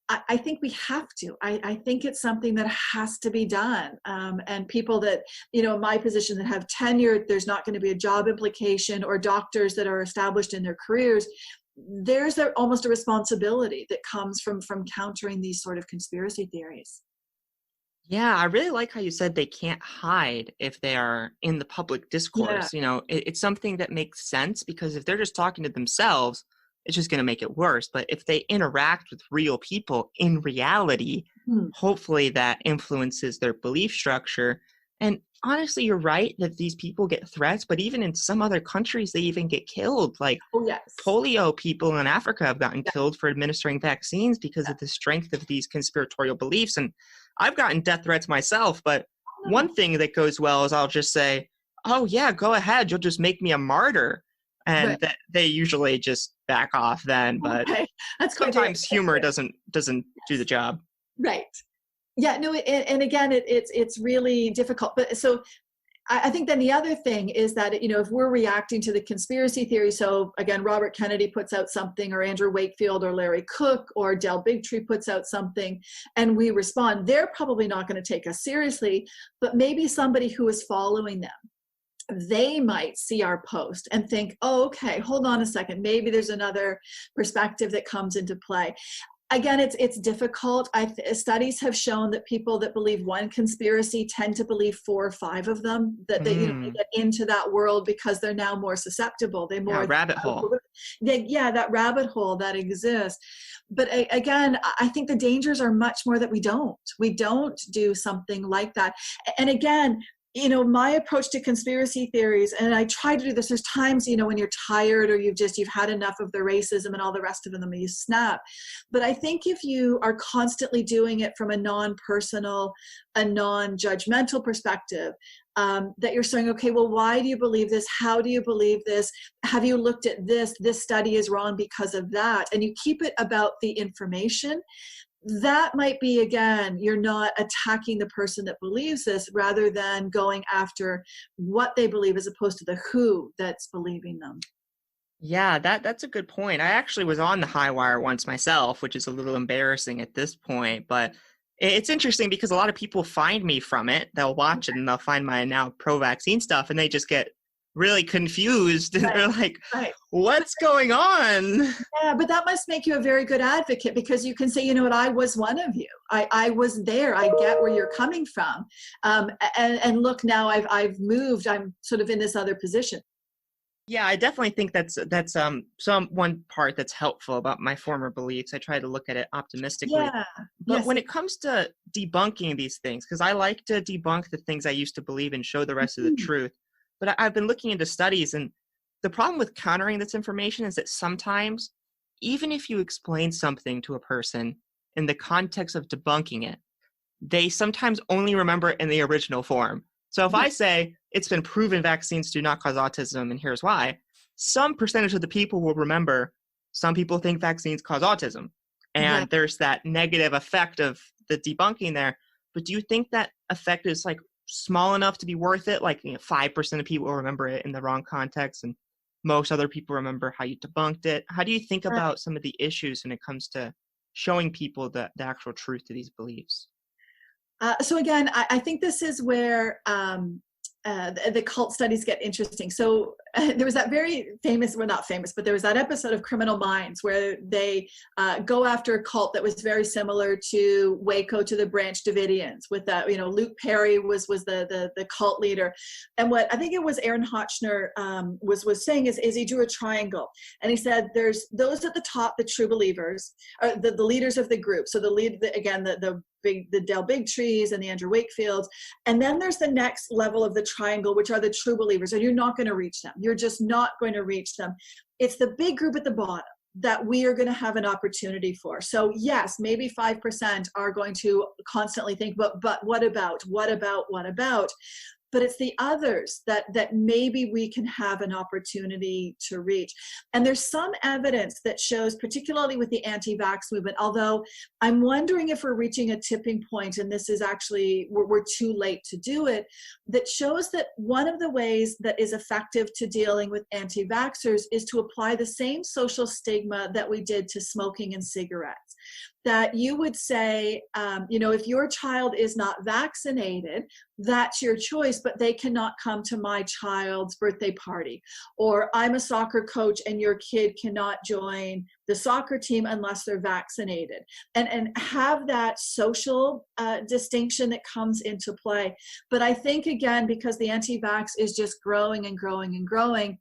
I think we have to. I think it's something that has to be done. And people that, in my position, that have tenure, there's not going to be a job implication, or doctors that are established in their careers, there's almost a responsibility that comes from countering these sort of conspiracy theories. Yeah, I really like how you said they can't hide if they are in the public discourse. Yeah. It's something that makes sense, because if they're just talking to themselves, it's just going to make it worse. But if they interact with real people in reality, hopefully that influences their belief structure. And honestly, you're right that these people get threats, but even in some other countries, they even get killed. Like polio people in Africa have gotten killed for administering vaccines because of the strength of these conspiratorial beliefs. And I've gotten death threats myself, but one thing that goes well is I'll just say, oh yeah, go ahead. You'll just make me a martyr. And that they usually just back off then. But that's sometimes humor doesn't do the job. Right. Yeah, no, and again, it's really difficult. But so I think then the other thing is that, if we're reacting to the conspiracy theory, so again, Robert Kennedy puts out something, or Andrew Wakefield or Larry Cook or Del Bigtree puts out something, and we respond, they're probably not going to take us seriously, but maybe somebody who is following them, they might see our post and think, oh, okay, hold on a second, maybe there's another perspective that comes into play. Again, it's difficult. Studies have shown that people that believe one conspiracy tend to believe 4 or 5 of them, that they, they get into that world because they're now more susceptible. They're more rabbit hole. That rabbit hole that exists. But again, I think the dangers are much more that we don't do something like that. And again, my approach to conspiracy theories, and I try to do this, there's times, when you're tired or you've had enough of the racism and all the rest of them and you snap. But I think if you are constantly doing it from a non-personal, a non-judgmental perspective, that you're saying, okay, well, why do you believe this? How do you believe this? Have you looked at this? This study is wrong because of that. And you keep it about the information. That might be, again, you're not attacking the person that believes this rather than going after what they believe as opposed to the who that's believing them. Yeah, that's a good point. I actually was on the high wire once myself, which is a little embarrassing at this point, but it's interesting because a lot of people find me from it. They'll watch it and they'll find my now pro-vaccine stuff and they just get really confused and they're like, what's going on? Yeah, but that must make you a very good advocate because you can say, you know what, I was one of you. I was there. I get where you're coming from. And look, now I've moved. I'm sort of in this other position. Yeah, I definitely think that's one part that's helpful about my former beliefs. I try to look at it optimistically. Yeah. But when it comes to debunking these things, because I like to debunk the things I used to believe and show the rest of the truth. But I've been looking into studies, and the problem with countering this information is that sometimes, even if you explain something to a person in the context of debunking it, they sometimes only remember it in the original form. So if I say, it's been proven vaccines do not cause autism, and here's why, some percentage of the people will remember, some people think vaccines cause autism. And there's that negative effect of the debunking there. But do you think that effect is like small enough to be worth it? Like 5% of people remember it in the wrong context and most other people remember how you debunked it. How do you think about some of the issues when it comes to showing people the actual truth to these beliefs? So again, I think this is where the cult studies get interesting. So there was that very famous, well, not famous, but there was that episode of Criminal Minds where they go after a cult that was very similar to Waco, to the Branch Davidians, with that, Luke Perry was the cult leader. And what I think it was Aaron Hotchner was saying is he drew a triangle. And he said, there's those at the top, the true believers, or the leaders of the group. So the Del Bigtrees and the Andrew Wakefields. And then there's the next level of the triangle, which are the true believers. And you're not going to reach them. You're just not going to reach them. It's the big group at the bottom that we are going to have an opportunity for. So yes, maybe 5% are going to constantly think, but what about? But it's the others that maybe we can have an opportunity to reach. And there's some evidence that shows, particularly with the anti-vax movement, although I'm wondering if we're reaching a tipping point, and this is actually, we're too late to do it, that shows that one of the ways that is effective to dealing with anti-vaxxers is to apply the same social stigma that we did to smoking and cigarettes. that you would say, if your child is not vaccinated, that's your choice, but they cannot come to my child's birthday party. Or I'm a soccer coach and your kid cannot join the soccer team unless they're vaccinated. And have that social distinction that comes into play. But I think, again, because the anti-vax is just growing and growing and growing,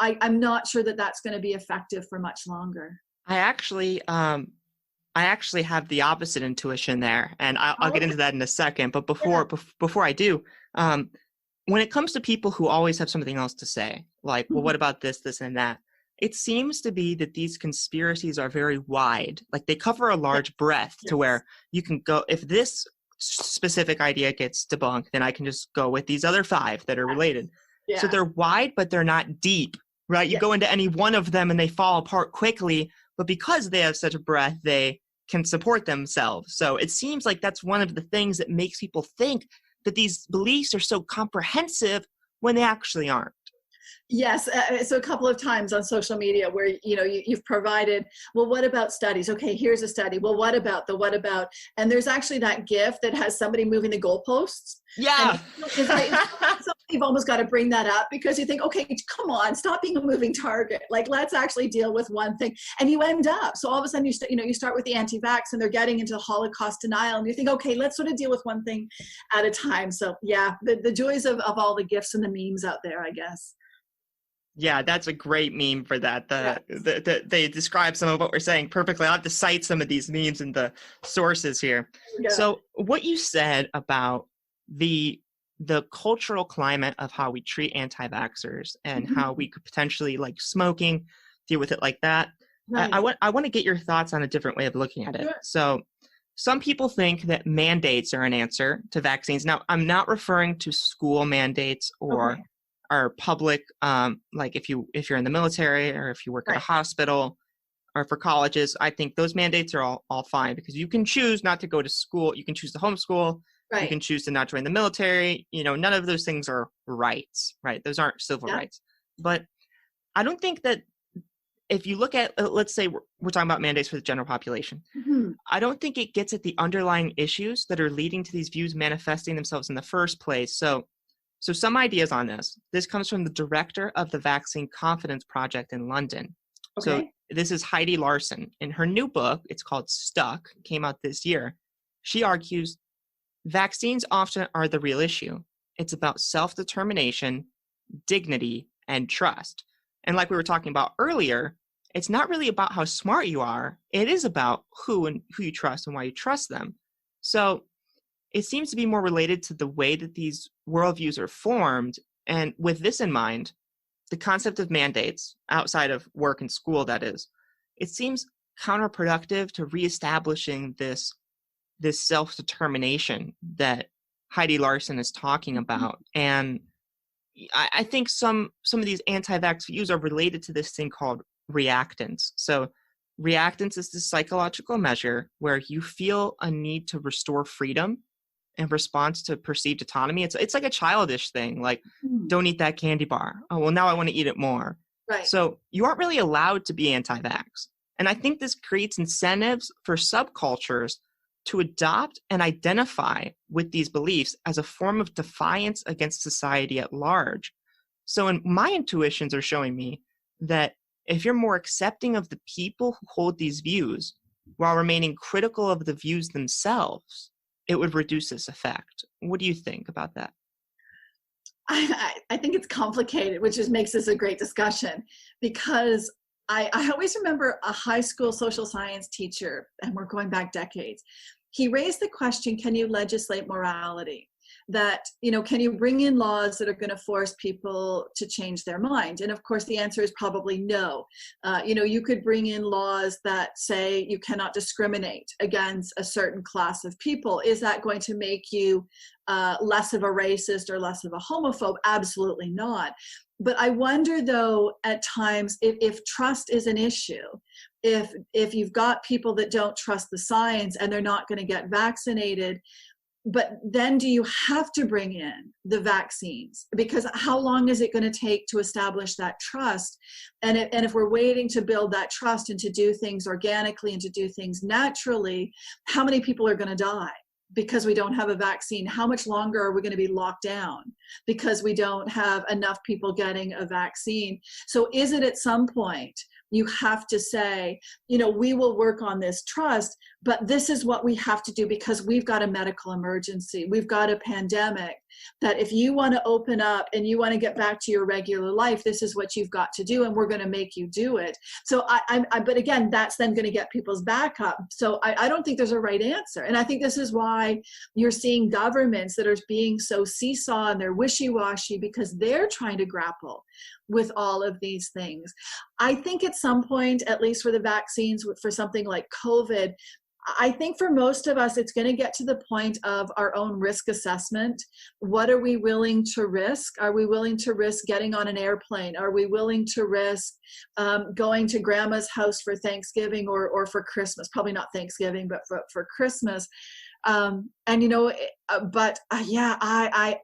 I'm not sure that that's going to be effective for much longer. I actually have the opposite intuition there, and I'll get into that in a second. But before I do, when it comes to people who always have something else to say, like, well, what about this, and that? It seems to be that these conspiracies are very wide. Like, they cover a large breadth to where you can go, if this specific idea gets debunked, then I can just go with these other 5 that are related. Yeah. So they're wide, but they're not deep, right? You go into any one of them and they fall apart quickly, but because they have such a breadth, they can support themselves. So it seems like that's one of the things that makes people think that these beliefs are so comprehensive when they actually aren't. Yes. So a couple of times on social media where, you've provided, well, what about studies? Okay, here's a study. Well, what about? And there's actually that GIF that has somebody moving the goalposts. Yeah. You've almost got to bring that up because you think, okay, come on, stop being a moving target. Like, let's actually deal with one thing. And you end up, so all of a sudden you start with the anti-vax and they're getting into Holocaust denial and you think, okay, let's sort of deal with one thing at a time. So yeah, the joys of all the GIFs and the memes out there, I guess. Yeah, that's a great meme for that. They describe some of what we're saying perfectly. I'll have to cite some of these memes in the sources here. Yeah. So what you said about the cultural climate of how we treat anti-vaxxers and how we could potentially, like smoking, deal with it like that. Right. I want to get your thoughts on a different way of looking at it. Sure. So some people think that mandates are an answer to vaccines. Now, I'm not referring to school mandates or or public, like if you're in the military or if you work at a hospital or for colleges. I think those mandates are all fine because you can choose not to go to school. You can choose to homeschool. Right. You can choose to not join the military. None of those things are rights, right? Those aren't civil rights. But I don't think that if you look at, let's say we're talking about mandates for the general population. Mm-hmm. I don't think it gets at the underlying issues that are leading to these views manifesting themselves in the first place. So some ideas on this. This comes from the director of the Vaccine Confidence Project in London. Okay. So this is Heidi Larson. In her new book, it's called Stuck, came out this year. She argues vaccines often are the real issue. It's about self-determination, dignity, and trust. And like we were talking about earlier, it's not really about how smart you are. It is about who you trust and why you trust them. So it seems to be more related to the way that these worldviews are formed. And with this in mind, the concept of mandates outside of work and school, that is, it seems counterproductive to reestablishing this self-determination that Heidi Larson is talking about. And I think some of these anti-vax views are related to this thing called reactance. So reactance is this psychological measure where you feel a need to restore freedom in response to perceived autonomy. It's like a childish thing, like, don't eat that candy bar. Oh, well, now I want to eat it more. Right. So you aren't really allowed to be anti-vax. And I think this creates incentives for subcultures to adopt and identify with these beliefs as a form of defiance against society at large. So my intuitions are showing me that if you're more accepting of the people who hold these views while remaining critical of the views themselves, it would reduce this effect. What do you think about that? I think it's complicated, which just makes this a great discussion, because I always remember a high school social science teacher, and we're going back decades. He raised the question, can you legislate morality? That, can you bring in laws that are going to force people to change their mind? And of course, the answer is probably no. You could bring in laws that say you cannot discriminate against a certain class of people. Is that going to make you less of a racist or less of a homophobe? Absolutely not. But I wonder, though, at times, if trust is an issue, if you've got people that don't trust the science and they're not going to get vaccinated, But then do you have to bring in the vaccines? Because how long is it going to take to establish that trust? And if we're waiting to build that trust and to do things organically and to do things naturally, how many people are going to die because we don't have a vaccine? How much longer are we going to be locked down because we don't have enough people getting a vaccine? So is it at some point you have to say, we will work on this trust, but this is what we have to do because we've got a medical emergency. We've got a pandemic that if you want to open up and you want to get back to your regular life, this is what you've got to do, and we're going to make you do it. So but again, that's then going to get people's back up. So I don't think there's a right answer. And I think this is why you're seeing governments that are being so seesaw and they're wishy-washy because they're trying to grapple with all of these things. I think at some point, at least for the vaccines, for something like COVID, I think for most of us, it's going to get to the point of our own risk assessment. What are we willing to risk? Are we willing to risk getting on an airplane? Are we willing to risk going to grandma's house for Thanksgiving or for Christmas? Probably not Thanksgiving, but for Christmas. I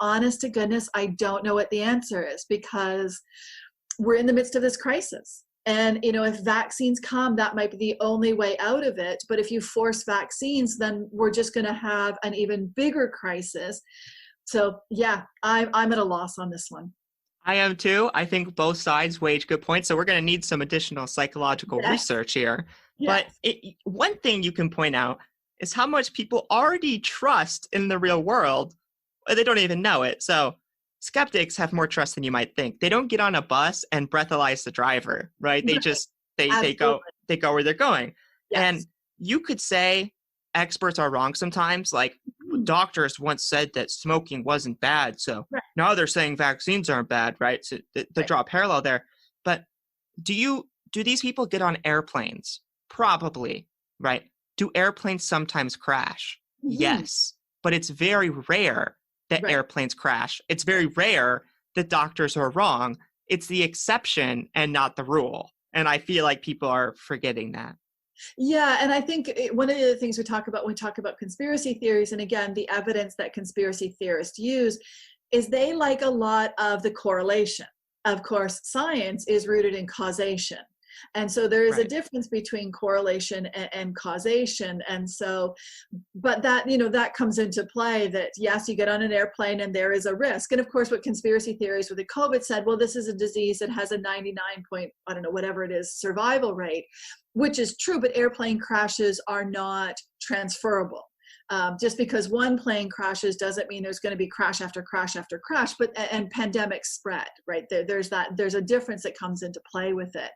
honest to goodness, I don't know what the answer is because we're in the midst of this crisis. And, if vaccines come, that might be the only way out of it. But if you force vaccines, then we're just going to have an even bigger crisis. So, yeah, I'm at a loss on this one. I am too. I think both sides wage good points. So we're going to need some additional psychological research here. Yes. But one thing you can point out is how much people already trust in the real world. They don't even know it. So skeptics have more trust than you might think. They don't get on a bus and breathalyze the driver, right? They just, they go where they're going. Yes. And you could say experts are wrong sometimes. Like doctors once said that smoking wasn't bad. So now they're saying vaccines aren't bad, right? So they draw a parallel there. But do these people get on airplanes? Probably, right? Do airplanes sometimes crash? Yes. But it's very rare that airplanes crash. It's very rare that doctors are wrong. It's the exception and not the rule. And I feel like people are forgetting that. Yeah, and I think one of the things we talk about when we talk about conspiracy theories, and again, the evidence that conspiracy theorists use, is they like a lot of the correlation. Of course, science is rooted in causation. And so there is a difference between correlation and causation. And so, but that, that comes into play that, yes, you get on an airplane and there is a risk. And of course, what conspiracy theories with the COVID said, well, this is a disease that has a 99 point, I don't know, whatever it is, survival rate, which is true, but airplane crashes are not transferable. Just because one plane crashes doesn't mean there's going to be crash after crash after crash, and pandemics spread, right? There's a difference that comes into play with it.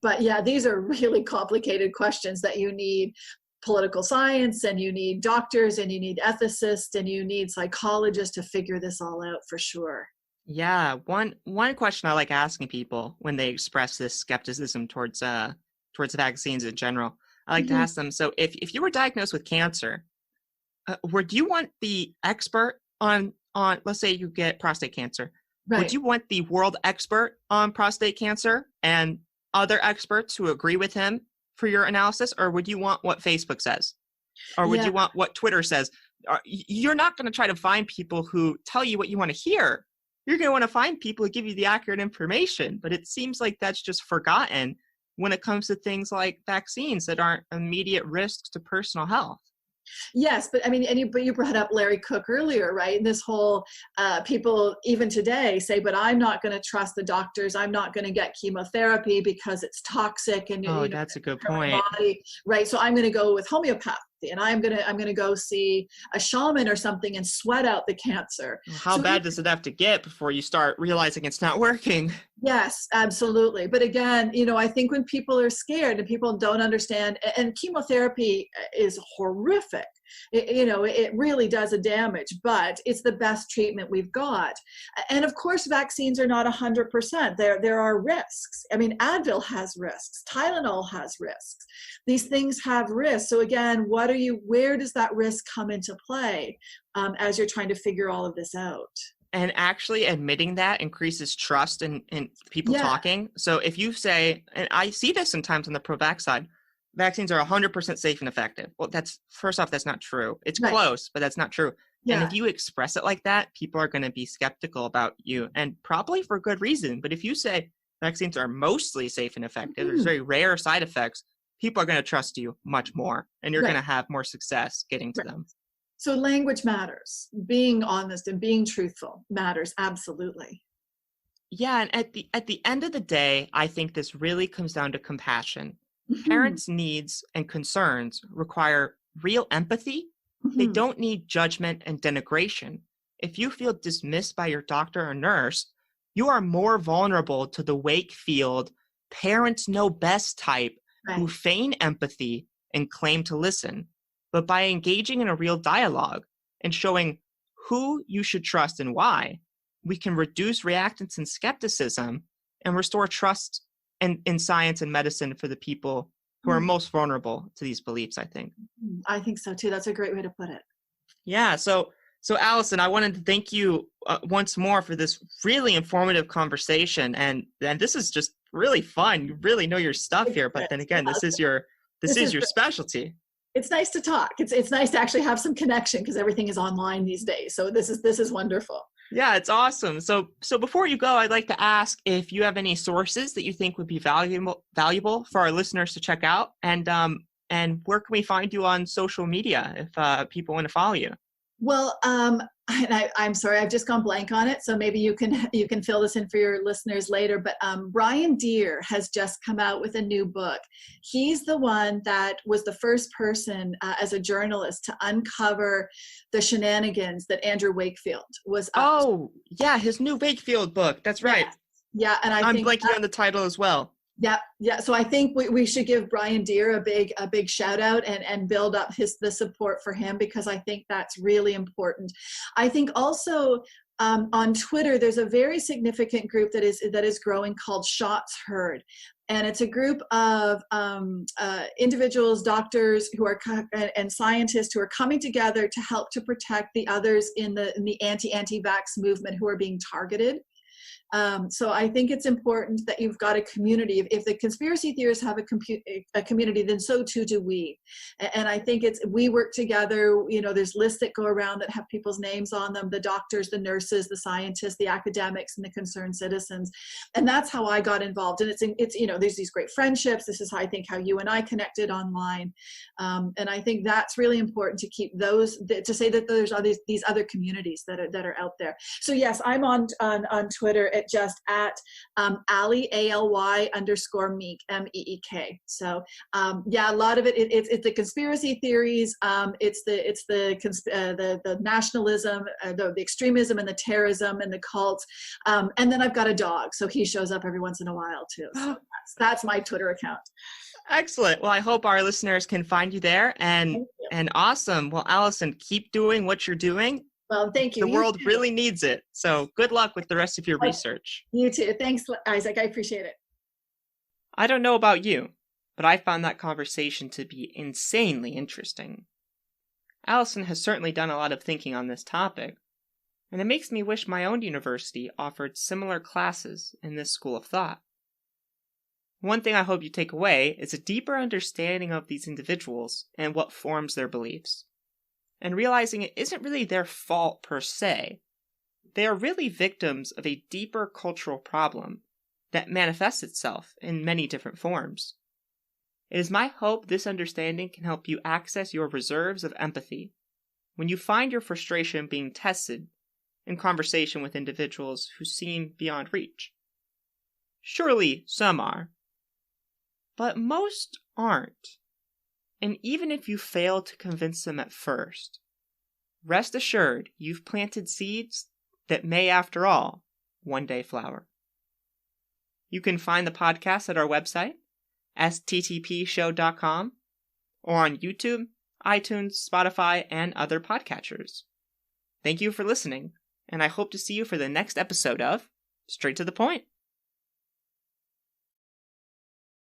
But yeah, these are really complicated questions that you need political science, and you need doctors, and you need ethicists, and you need psychologists to figure this all out for sure. Yeah, one question I like asking people when they express this skepticism towards vaccines in general, I like to ask them, so if you were diagnosed with cancer, would you want the expert on let's say you get prostate cancer, would you want the world expert on prostate cancer and other experts who agree with him for your analysis, or would you want what Facebook says, or would you want what Twitter says? You're not going to try to find people who tell you what you want to hear. You're going to want to find people who give you the accurate information, but it seems like that's just forgotten when it comes to things like vaccines that aren't immediate risks to personal health. Yes, but I mean, but you brought up Larry Cook earlier, right? And this whole people even today say, but I'm not going to trust the doctors. I'm not going to get chemotherapy because it's toxic and that's a good point. Body, right? So I'm going to go with homeopathy, and I'm going to go see a shaman or something and sweat out the cancer. How bad does it have to get before you start realizing it's not working? Yes, absolutely. But again, I think when people are scared and people don't understand, and chemotherapy is horrific, it really does a damage, but it's the best treatment we've got. And of course, vaccines are not 100%. There are risks. I mean, Advil has risks. Tylenol has risks. These things have risks. So again, where does that risk come into play as you're trying to figure all of this out? And actually admitting that increases trust in people talking. So if you say, and I see this sometimes on the pro-vax side, vaccines are 100% safe and effective. Well, first off, that's not true. It's close, but that's not true. And Yeah. if you express it like that, people are going to be skeptical about you, and probably for good reason. But if you say vaccines are mostly safe and effective, there's very rare side effects, people are going to trust you much more, and you're going Right. to have more success getting to Right. them. So language matters. Being honest and being truthful matters, absolutely. Yeah, and at the end of the day, I think this really comes down to compassion. Mhm, Parents' needs and concerns require real empathy. They mhm. don't need judgment and denigration. If you feel dismissed by your doctor or nurse, you are more vulnerable to the Wakefield parents know best type who Right. feign empathy and claim to listen. But by engaging in a real dialogue and showing who you should trust and why, we can reduce reactance and skepticism and restore trust in science and medicine for the people who are Mm, most vulnerable to these beliefs, I think. I think so too. That's a great way to put it. Yeah, so Allison, I wanted to thank you once more for this really informative conversation, and this is just really fun. You really know your stuff here, but then again, Yeah, this this is is your specialty. it's nice to talk. It's nice to actually have some connection because everything is online these days. So this is wonderful. Yeah, it's awesome. So before you go, I'd like to ask if you have any sources that you think would be valuable for our listeners to check out, and where can we find you on social media if people want to follow you? Well, and I'm sorry, I've just gone blank on it. So maybe you can fill this in for your listeners later. But Brian Deere has just come out with a new book. He's the one that was the first person as a journalist to uncover the shenanigans that Andrew Wakefield was up to. Oh, yeah, his new Wakefield book. That's Yeah, right. yeah, and I I'm think blanking on the title as well. yeah, yeah. So I think we should give Brian Deere a big shout out and build up the support for him because I think that's really important. I think also on Twitter there's a very significant group that is growing called Shots Heard, and it's a group of individuals, doctors who are and scientists who are coming together to help to protect the others in the anti-vax movement who are being targeted. So I think it's important that you've got a community. If the conspiracy theorists have a community, then so too do we. And I think we work together. You know, there's lists that go around that have people's names on them: the doctors, the nurses, the scientists, the academics, and the concerned citizens. And that's how I got involved. And it's there's these great friendships. This is how you and I connected online. And I think that's really important to keep to say that there's these other communities that are out there. So yes, I'm on Twitter just at Ally, ALY_Meek, MEEK. So yeah, a lot of it's the conspiracy theories. It's the nationalism, the extremism, and the terrorism, and the cults. And then I've got a dog, so he shows up every once in a while too. So that's my Twitter account. Excellent. Well, I hope our listeners can find you there, and awesome. Well, Allison, keep doing what you're doing. Well, thank you. The world really needs it. So good luck with the rest of your research. You too. Thanks, Isaac. I appreciate it. I don't know about you, but I found that conversation to be insanely interesting. Allison has certainly done a lot of thinking on this topic, and it makes me wish my own university offered similar classes in this school of thought. One thing I hope you take away is a deeper understanding of these individuals and what forms their beliefs, and realizing it isn't really their fault per se. They are really victims of a deeper cultural problem that manifests itself in many different forms. It is my hope this understanding can help you access your reserves of empathy when you find your frustration being tested in conversation with individuals who seem beyond reach. Surely some are, but most aren't. And even if you fail to convince them at first, rest assured you've planted seeds that may, after all, one day flower. You can find the podcast at our website, sttpshow.com, or on YouTube, iTunes, Spotify, and other podcatchers. Thank you for listening, and I hope to see you for the next episode of Straight to the Point.